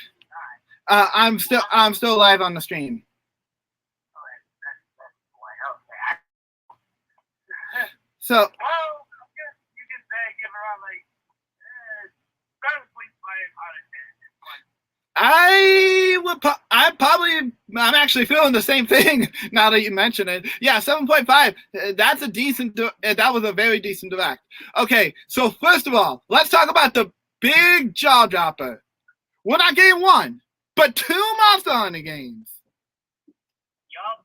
you not? I'm still live on the stream. So. Well, I guess you could give around like 7.5 out of 10. I'm actually feeling the same thing now that you mention it. Yeah, 7.5. That's a decent. That was a very decent direct. Okay, so first of all, let's talk about the big jaw dropper. We're not getting one, but two Monster Hunter games. Yup.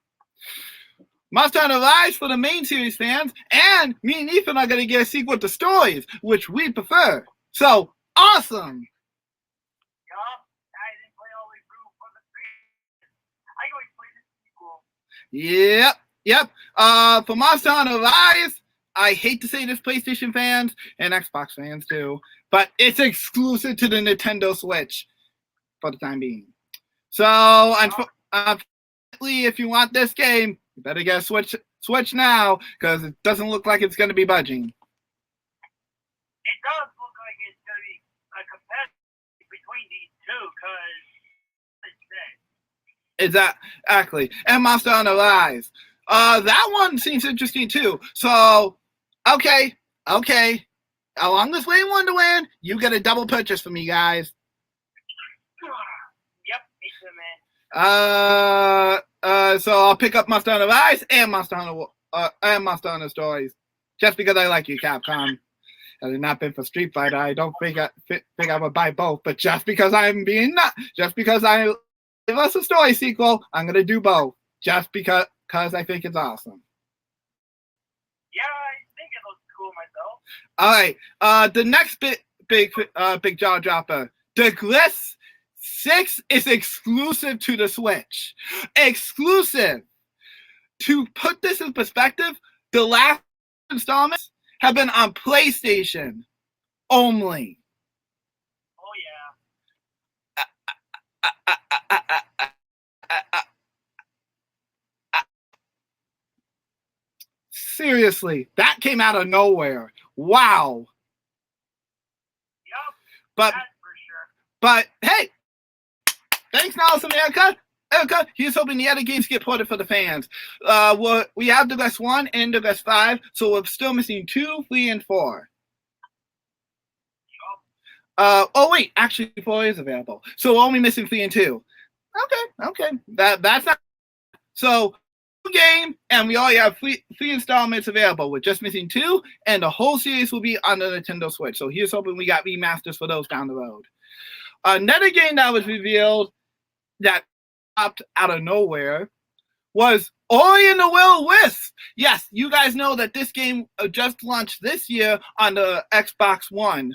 Monster Hunter Rise for the main series fans, and me and Ethan are going to get a sequel to Stories, which we prefer. So awesome! Yup. I didn't play all the way through for the 3. I go play the sequel. Yep. For Monster Hunter Rise, I hate to say this, PlayStation fans and Xbox fans too, but it's exclusive to the Nintendo Switch. for the time being. So, unfortunately, if you want this game, you better get a Switch now, because it doesn't look like it's going to be budging. It does look like it's going to be a competition between these two, because it's dead. Exactly. And Monster Hunter Rise. That one seems interesting too. So, okay. Along this way in Wonderland, you get a double purchase from me, guys. Yep, me too, man. So I'll pick up Monster Hunter Rise and Monster Hunter Stories, just because I like you, Capcom. Had it not been for Street Fighter, I don't think I would buy both. But just because I give us a story sequel, I'm gonna do both, just because I think it's awesome. Yeah, I think it looks cool myself. All right. The next big jaw dropper, the Gliss 6 is exclusive to the Switch. Exclusive. To put this in perspective, the last installments have been on PlayStation only. Oh yeah. Seriously, that came out of nowhere. Wow. Yep. But that's for sure. But hey, thanks, Alice America. Erica, here's hoping the other games get ported for the fans. We have Digress 1 and Digress 5, so we're still missing 2, 3, and 4. Oh wait, actually 4 is available. So we're only missing 3 and 2. Okay. That's not so game, and we already have 3 installments available. We're just missing 2, and the whole series will be on the Nintendo Switch. So here's hoping we got remasters for those down the road. Another game that was revealed that popped out of nowhere was Ori and the Will of Wisps. Yes, you guys know that this game just launched this year on the Xbox One,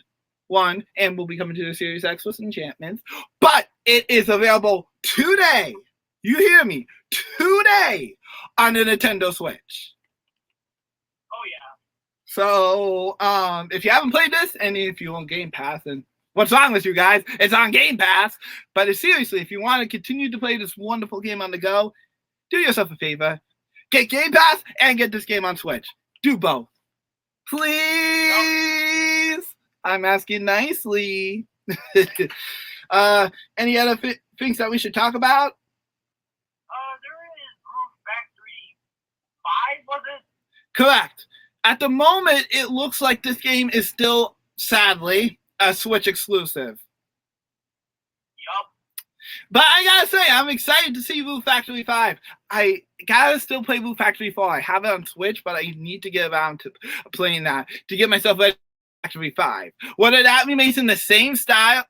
and will be coming to the Series X with enchantments. But it is available today. You hear me? Today on the Nintendo Switch. Oh yeah. So, if you haven't played this, and if you own Game Pass, and what's wrong with you guys? It's on Game Pass. But seriously, if you want to continue to play this wonderful game on the go, do yourself a favor. Get Game Pass and get this game on Switch. Do both. Please. I'm asking nicely. Any other things that we should talk about? There is Groove Factory 5, was it? Correct. At the moment, it looks like this game is still, sadly, a Switch exclusive. Yup. But I gotta say, I'm excited to see Groove Factory 5. I gotta still play Groove Factory 4. I have it on Switch, but I need to get around to playing that to get myself ready for Factory 5. Whether that remains in the same style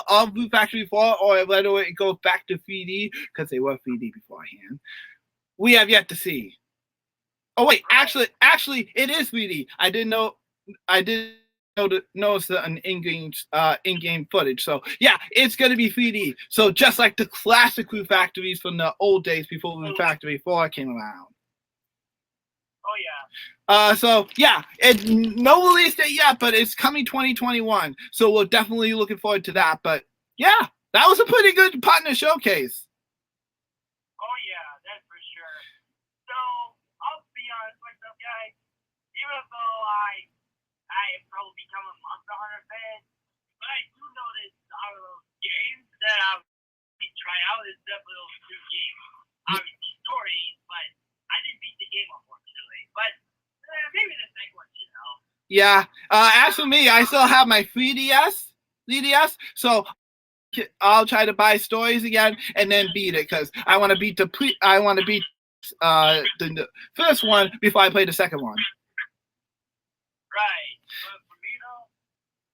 of Groove Factory 4, or whether it goes back to 3D, because they were 3D beforehand, we have yet to see. Oh wait, actually, it is 3D. I didn't notice an in-game footage. So yeah, it's gonna be 3D. So just like the classic Groove Factories from the old days before Groove Factory 4 came around. Oh yeah. So yeah, it's no release date yet, but it's coming 2021. So we're definitely looking forward to that. But yeah, that was a pretty good partner showcase. Oh yeah, that's for sure. So I'll be honest with myself, guys. Even though I have probably become a Monster Hunter fan, but I do notice out of those games that I've tried out is definitely those 2 games. Obviously stories, but I didn't beat the game unfortunately. But maybe the second one should help. Yeah. As for me, I still have my 3DS, so I'll try to buy stories again and then beat it, because I want to beat the first one before I play the second one. Right. But for me though,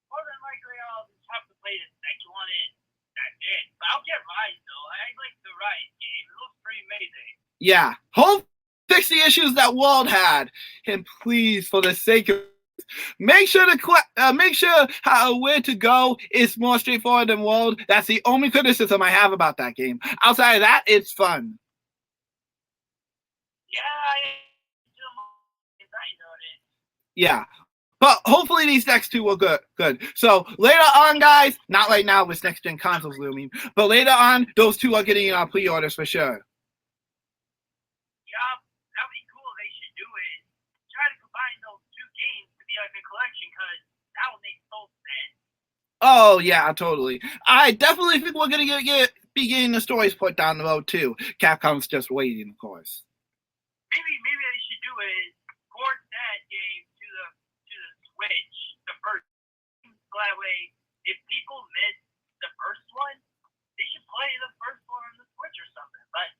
more than likely I'll just have to play the second one and that's it. But I'll get Rise though. I like the Rise game. It looks pretty amazing. Yeah. Hope fix the issues that World had. And please, for the sake of make sure where to go is more straightforward than World. That's the only criticism I have about that game. Outside of that, it's fun. Yeah, I noticed. Yeah. But hopefully these next two will good. So later on, guys, not right now with next gen consoles looming, but later on, those two are getting pre-orders for sure. Yeah, that would be cool. They should do it. Try to combine those two games to be like a collection, because that would make so sense. Oh yeah, totally. I definitely think we're gonna be getting the stories put down the road too. Capcom's just waiting, of course. Maybe they should do it. Port that game to the Switch, the first. So that way, if people miss the first one, they should play the first one on the Switch or something. But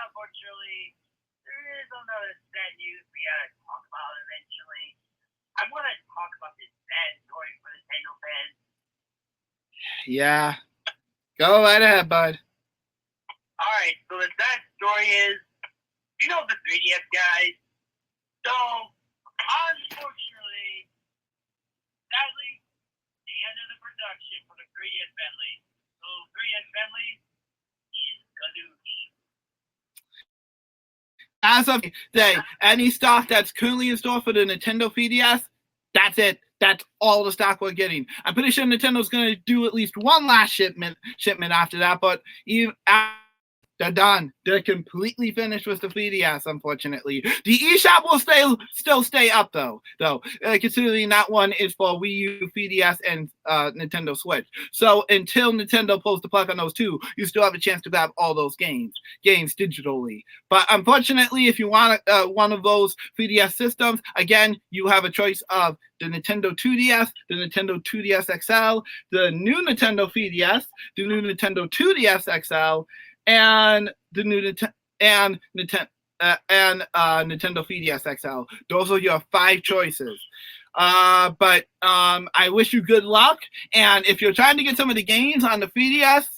unfortunately, there is another sad news we gotta talk about eventually. I want to talk about this sad story for Nintendo fans. Yeah, go right ahead, bud. All right, so the sad story is, you know, the 3DS guys. So unfortunately, sadly, the end of the production for the 3DS Bentley. So 3DS Bentley is gadoosh. As of today, any stock that's currently in store for the Nintendo 3DS, that's it. That's all the stock we're getting. I'm pretty sure Nintendo's going to do at least one last shipment after that, but even they're done. They're completely finished with the 3DS, unfortunately. The eShop will still stay up, though, considering that one is for Wii U, 3DS, and Nintendo Switch. So until Nintendo pulls the plug on those two, you still have a chance to grab all those games digitally. But unfortunately, if you want one of those 3DS systems, again, you have a choice of the Nintendo 2DS, the Nintendo 2DS XL, the new Nintendo 3DS, the new Nintendo 2DS XL, and the new Nintendo 3DS XL. Those are your 5 choices. But I wish you good luck. And if you're trying to get some of the games on the 3DS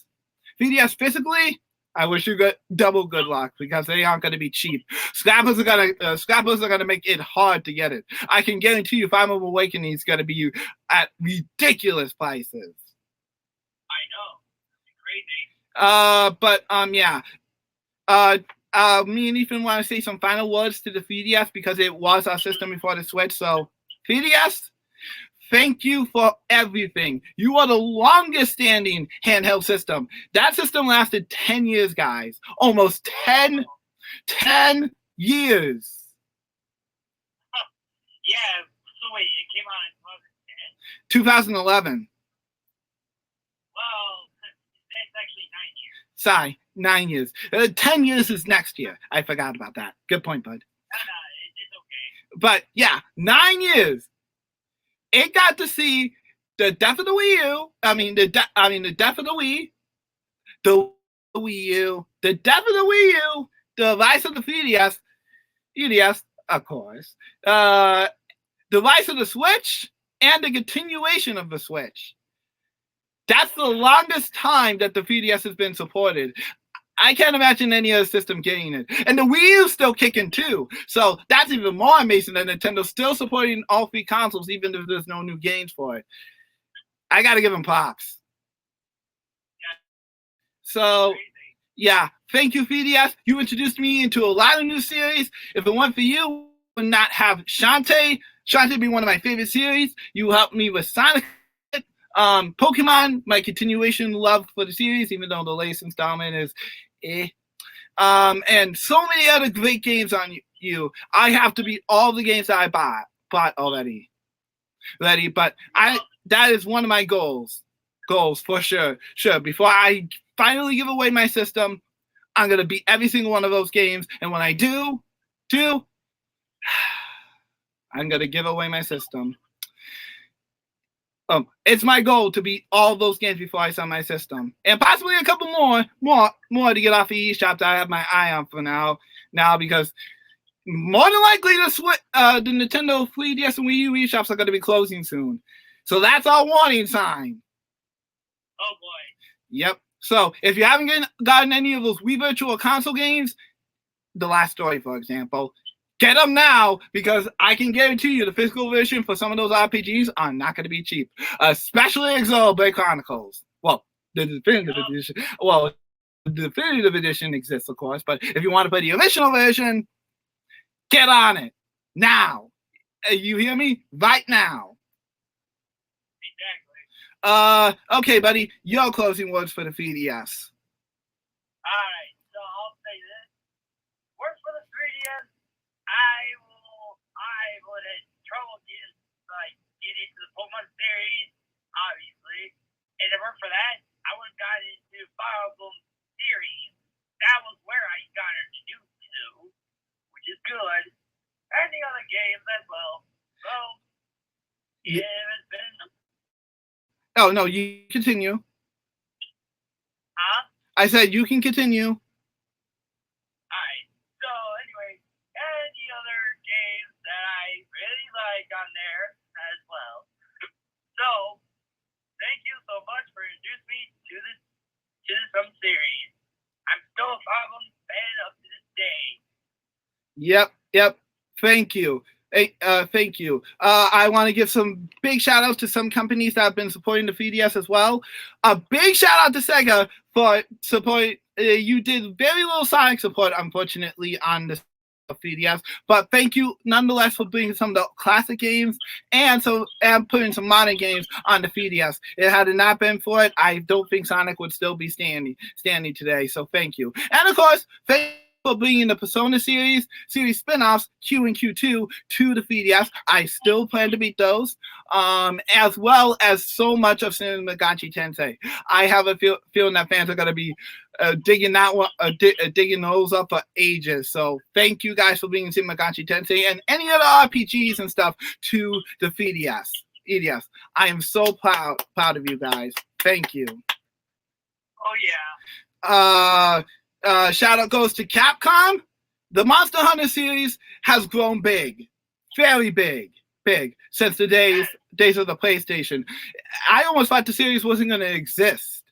physically, I wish you double good luck, because they aren't going to be cheap. Scrappers are gonna make it hard to get it. I can guarantee you, Final Awakening is gonna be at ridiculous prices. I know, it's crazy. Yeah. Me and Ethan want to say some final words to the 3DS, because it was our system before the Switch. So 3DS, thank you for everything. You are the longest standing handheld system. That system lasted 10 years, guys. Almost 10 years. Yeah, so wait, it came out in 2011. Well, that's actually 9 years. Sorry, 9 years. 10 years is next year. I forgot about that. Good point, bud. It's okay. But yeah, 9 years. It got to see the death of the Wii U. The death of the Wii. The Wii U. The death of the Wii U. The rise of the 3DS. Of course. The rise of the Switch, and the continuation of the Switch. That's the longest time that the 3DS has been supported. I can't imagine any other system getting it. And the Wii U's still kicking too. So that's even more amazing that Nintendo's still supporting all 3 consoles, even if there's no new games for it. I gotta give them props. So, yeah, thank you, 3DS. You introduced me into a lot of new series. If it weren't for you, I would not have Shantae. Shantae would be one of my favorite series. You helped me with Sonic. Pokemon, my continuation love for the series, even though the latest installment is and so many other great games on you. I have to beat all the games that I bought already. But that is one of my goals for sure. Before I finally give away my system, I'm gonna beat every single one of those games, and when I do, I'm gonna give away my system. It's my goal to beat all those games before I sell my system, and possibly a couple more to get off the eShop that I have my eye on for now, because more than likely the Nintendo 3DS and Wii U eShops are going to be closing soon. So that's our warning sign. Oh boy. Yep. So if you haven't gotten any of those Wii Virtual Console games, The Last Story, for example, get them now, because I can guarantee you the physical version for some of those RPGs are not going to be cheap, especially Xenoblade Chronicles. Well, the definitive edition. Well, the definitive edition exists, of course, but if you want to play the original version, get on it now. You hear me? Right now. Exactly. Okay, buddy. Your closing words for the 3DS. Alright, so I'll say this. Work for the 3DS. I would have trouble get into the Pokemon series, obviously. And if it weren't for that, I would have gotten into Fire Emblem series. That was where I got introduced to, which is good. And the other games as well. So yeah, it's been. Oh no, you continue. Huh? I said you can continue. Alright, so anyway, and the other games that I really like on there as well. So, thank you so much for introducing me to this series. I'm still a Fire Emblem fan up to this day. Yep. Thank you. Thank you. I want to give some big shout outs to some companies that have been supporting the 3DS as well. A big shout out to Sega for support. You did very little Sonic support, unfortunately, on the 3DS, but thank you nonetheless for bringing some of the classic games and putting some modern games on the 3DS. Had it not been for it, I don't think Sonic would still be standing today. So thank you, and of course, thank you for bringing the Persona series spin-offs Q and Q2 to the 3DS. I still plan to beat those, as well as so much of Shin Megami Tensei. I have a feeling that fans are going to be digging that one, digging those up for ages. So thank you guys for bringing Shin Megami Tensei and any other RPGs and stuff to the 3DS. I am so proud of you guys. Thank you. Oh yeah. Shout out goes to Capcom. The Monster Hunter series has grown big, very big, since the days of the PlayStation. I almost thought the series wasn't going to exist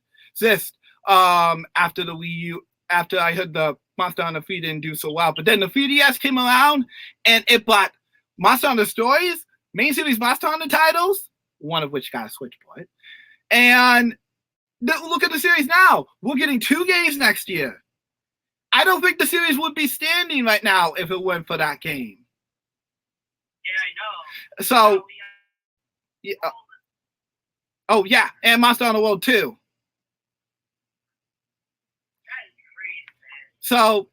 after the Wii U. After I heard the Monster Hunter 3 didn't do so well, but then the 3DS came around and it brought Monster Hunter stories, main series Monster Hunter titles, one of which got a Switch port, and look at the series now. We're getting 2 games next year. I don't think the series would be standing right now if it weren't for that game. Yeah, I know. So, yeah. Oh yeah, and Monster Hunter World 2. That is crazy, man. So,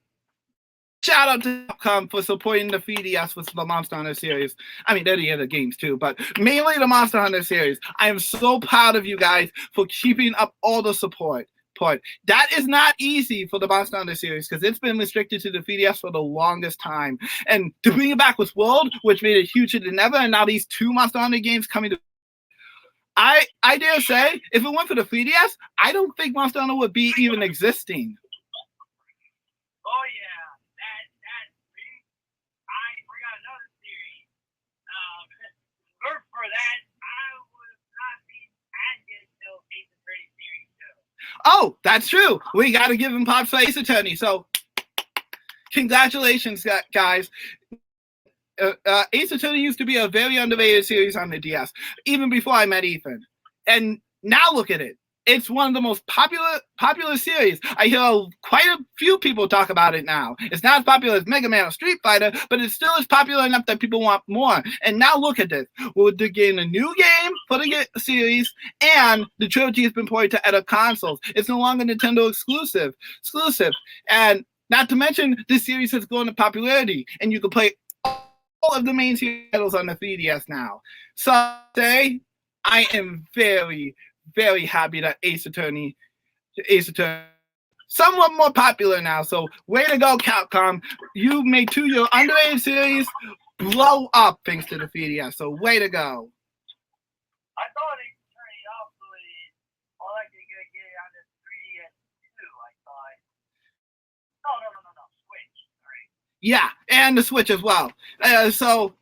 shout out to Capcom for supporting the 3DS with the Monster Hunter series. I mean, there are the other games too, but mainly the Monster Hunter series. I am so proud of you guys for keeping up all the support. That is not easy for the Monster Hunter series because it's been restricted to the 3DS for the longest time. And to bring it back with World, which made it huger than ever, and now these 2 Monster Hunter games coming to. I dare say, if it went for the 3DS, I don't think Monster Hunter would be even existing. Oh yeah, that's big. I forgot another series. Look for that. I would have not been as good until Ace Attorney series 2. Oh, that's true. We got to give him props for Ace Attorney. So, congratulations, guys. Ace Attorney used to be a very underrated series on the DS, even before I met Ethan. And now look at it. It's one of the most popular series. I hear quite a few people talk about it now. It's not as popular as Mega Man or Street Fighter, but it still is popular enough that people want more. And now look at this. We're getting a new game for the series, and the trilogy has been ported to other consoles. It's no longer Nintendo exclusive. And not to mention, this series has grown in popularity, and you can play all of the main series titles on the 3DS now. So today, I am very, very happy that Ace Attorney somewhat more popular now. So way to go, Capcom. You made 2 your underrated series blow up thanks to the 3DS. So way to go. I thought Ace Attorney also is all I can get it on the 3DS too, I thought. No, Switch. Sorry. Yeah, and the Switch as well. So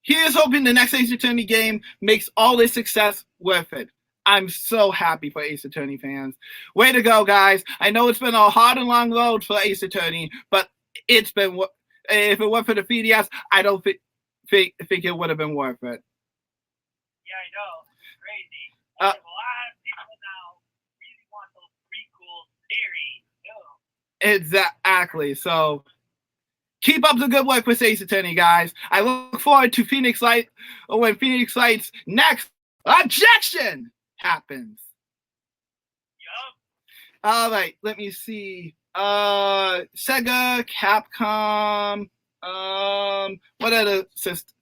here's hoping the next Ace Attorney game makes all this success worth it. I'm so happy for Ace Attorney fans. Way to go, guys. I know it's been a hard and long road for Ace Attorney, but it's been, if it weren't for the 3DS, I don't think it would have been worth it. Yeah, I know. It's crazy. A lot of people now really want those prequel series, too. Exactly. So keep up the good work with Ace Attorney, guys. I look forward to when Phoenix Light's next objection happens. Yup. All right, let me see. Sega, Capcom. What other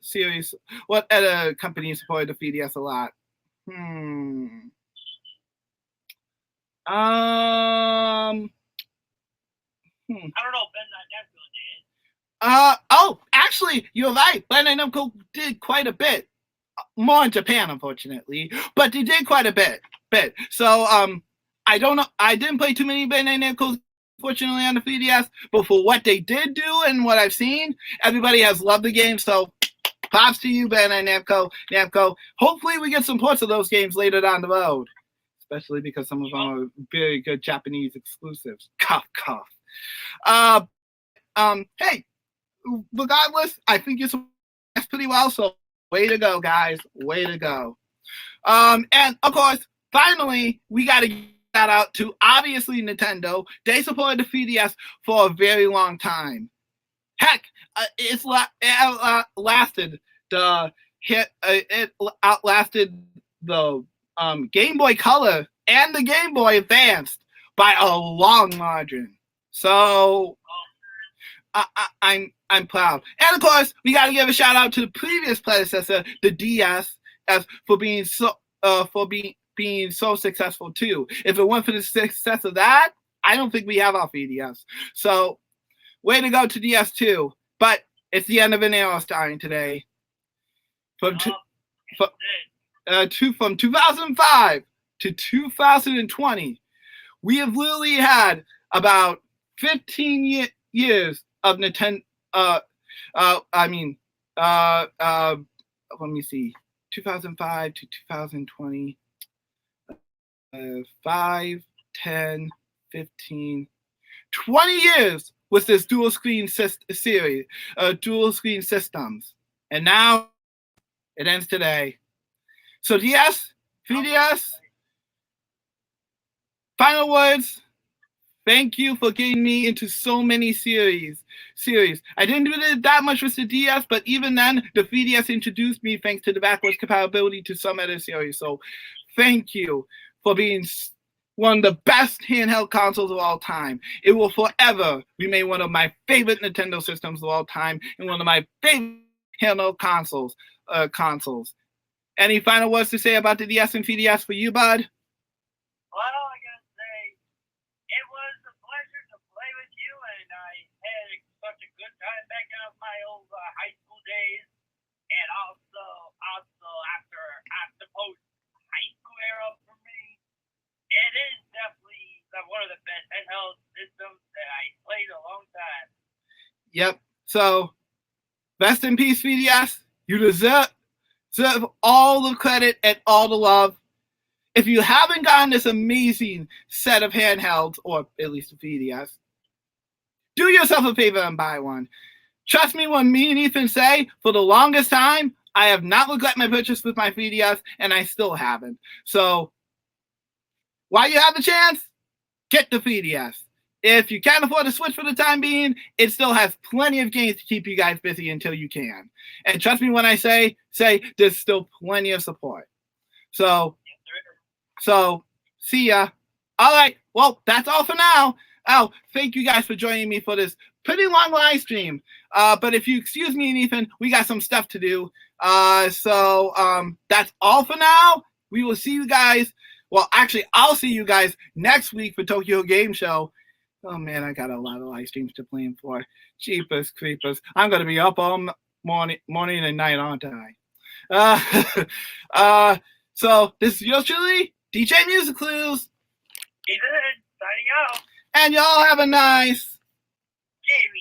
series? What other companies supported the 3DS a lot? I don't know. Bandai Namco did. Oh, actually, you're right. Bandai Namco did quite a bit. More in Japan, unfortunately, but they did quite a bit. So, I don't know. I didn't play too many Bandai Namco, fortunately, on the 3DS, but for what they did do and what I've seen, everybody has loved the game. So, props to you, Bandai Namco. Hopefully, we get some ports of those games later down the road, especially because some of them are very good Japanese exclusives. Cough, cough. Hey, regardless, I think it's pretty well. So, way to go, guys. Way to go. And of course, finally, we got to give shout out to obviously Nintendo. They supported the 3DS for a very long time. Heck, it outlasted the Game Boy Color and the Game Boy Advance by a long margin. So I'm proud. And of course, we got to give a shout out to the previous predecessor, the DS, for being so successful too. If it weren't for the success of that, I don't think we have our 3DS. So, way to go to DS2. But it's the end of an era starting today. From 2005 to 2020, we have literally had about 15 years of Nintendo. Let me see. 2005 to 2020. 5, 10, 15, 20 years with this dual screen series, dual screen systems. And now it ends today. So DS, 3DS, final words. Thank you for getting me into so many series. I didn't do that much with the DS, but even then, the 3DS introduced me thanks to the backwards compatibility to some other series. So thank you for being one of the best handheld consoles of all time. It will forever remain one of my favorite Nintendo systems of all time and one of my favorite handheld consoles. Any final words to say about the DS and 3DS for you, bud? Well, I gotta say, it was a pleasure to play with you, and I had such a good time back in my old high school days, and also after post high school era for me, it is definitely one of the best handheld systems that I played a long time. Yep. So, rest in peace, 3DS. You deserve all the credit and all the love. If you haven't gotten this amazing set of handhelds, or at least a 3DS, do yourself a favor and buy one. Trust me when me and Ethan say, for the longest time, I have not regretted my purchase with my 3DS, and I still haven't. So, while you have the chance, get the 3DS. If you can't afford a Switch for the time being, it still has plenty of games to keep you guys busy until you can. And trust me when I say there's still plenty of support. So see ya. All right. Well, that's all for now. Oh, thank you guys for joining me for this pretty long live stream. But if you excuse me and Ethan, we got some stuff to do. So that's all for now. We will see you guys. Well, actually, I'll see you guys next week for Tokyo Game Show. Oh, man, I got a lot of live streams to plan for. Jeepers creepers. I'm going to be up all morning and night, aren't I? So, this is yours truly, DJ MusicClues. Ethan, signing out. And y'all have a nice... Jamie.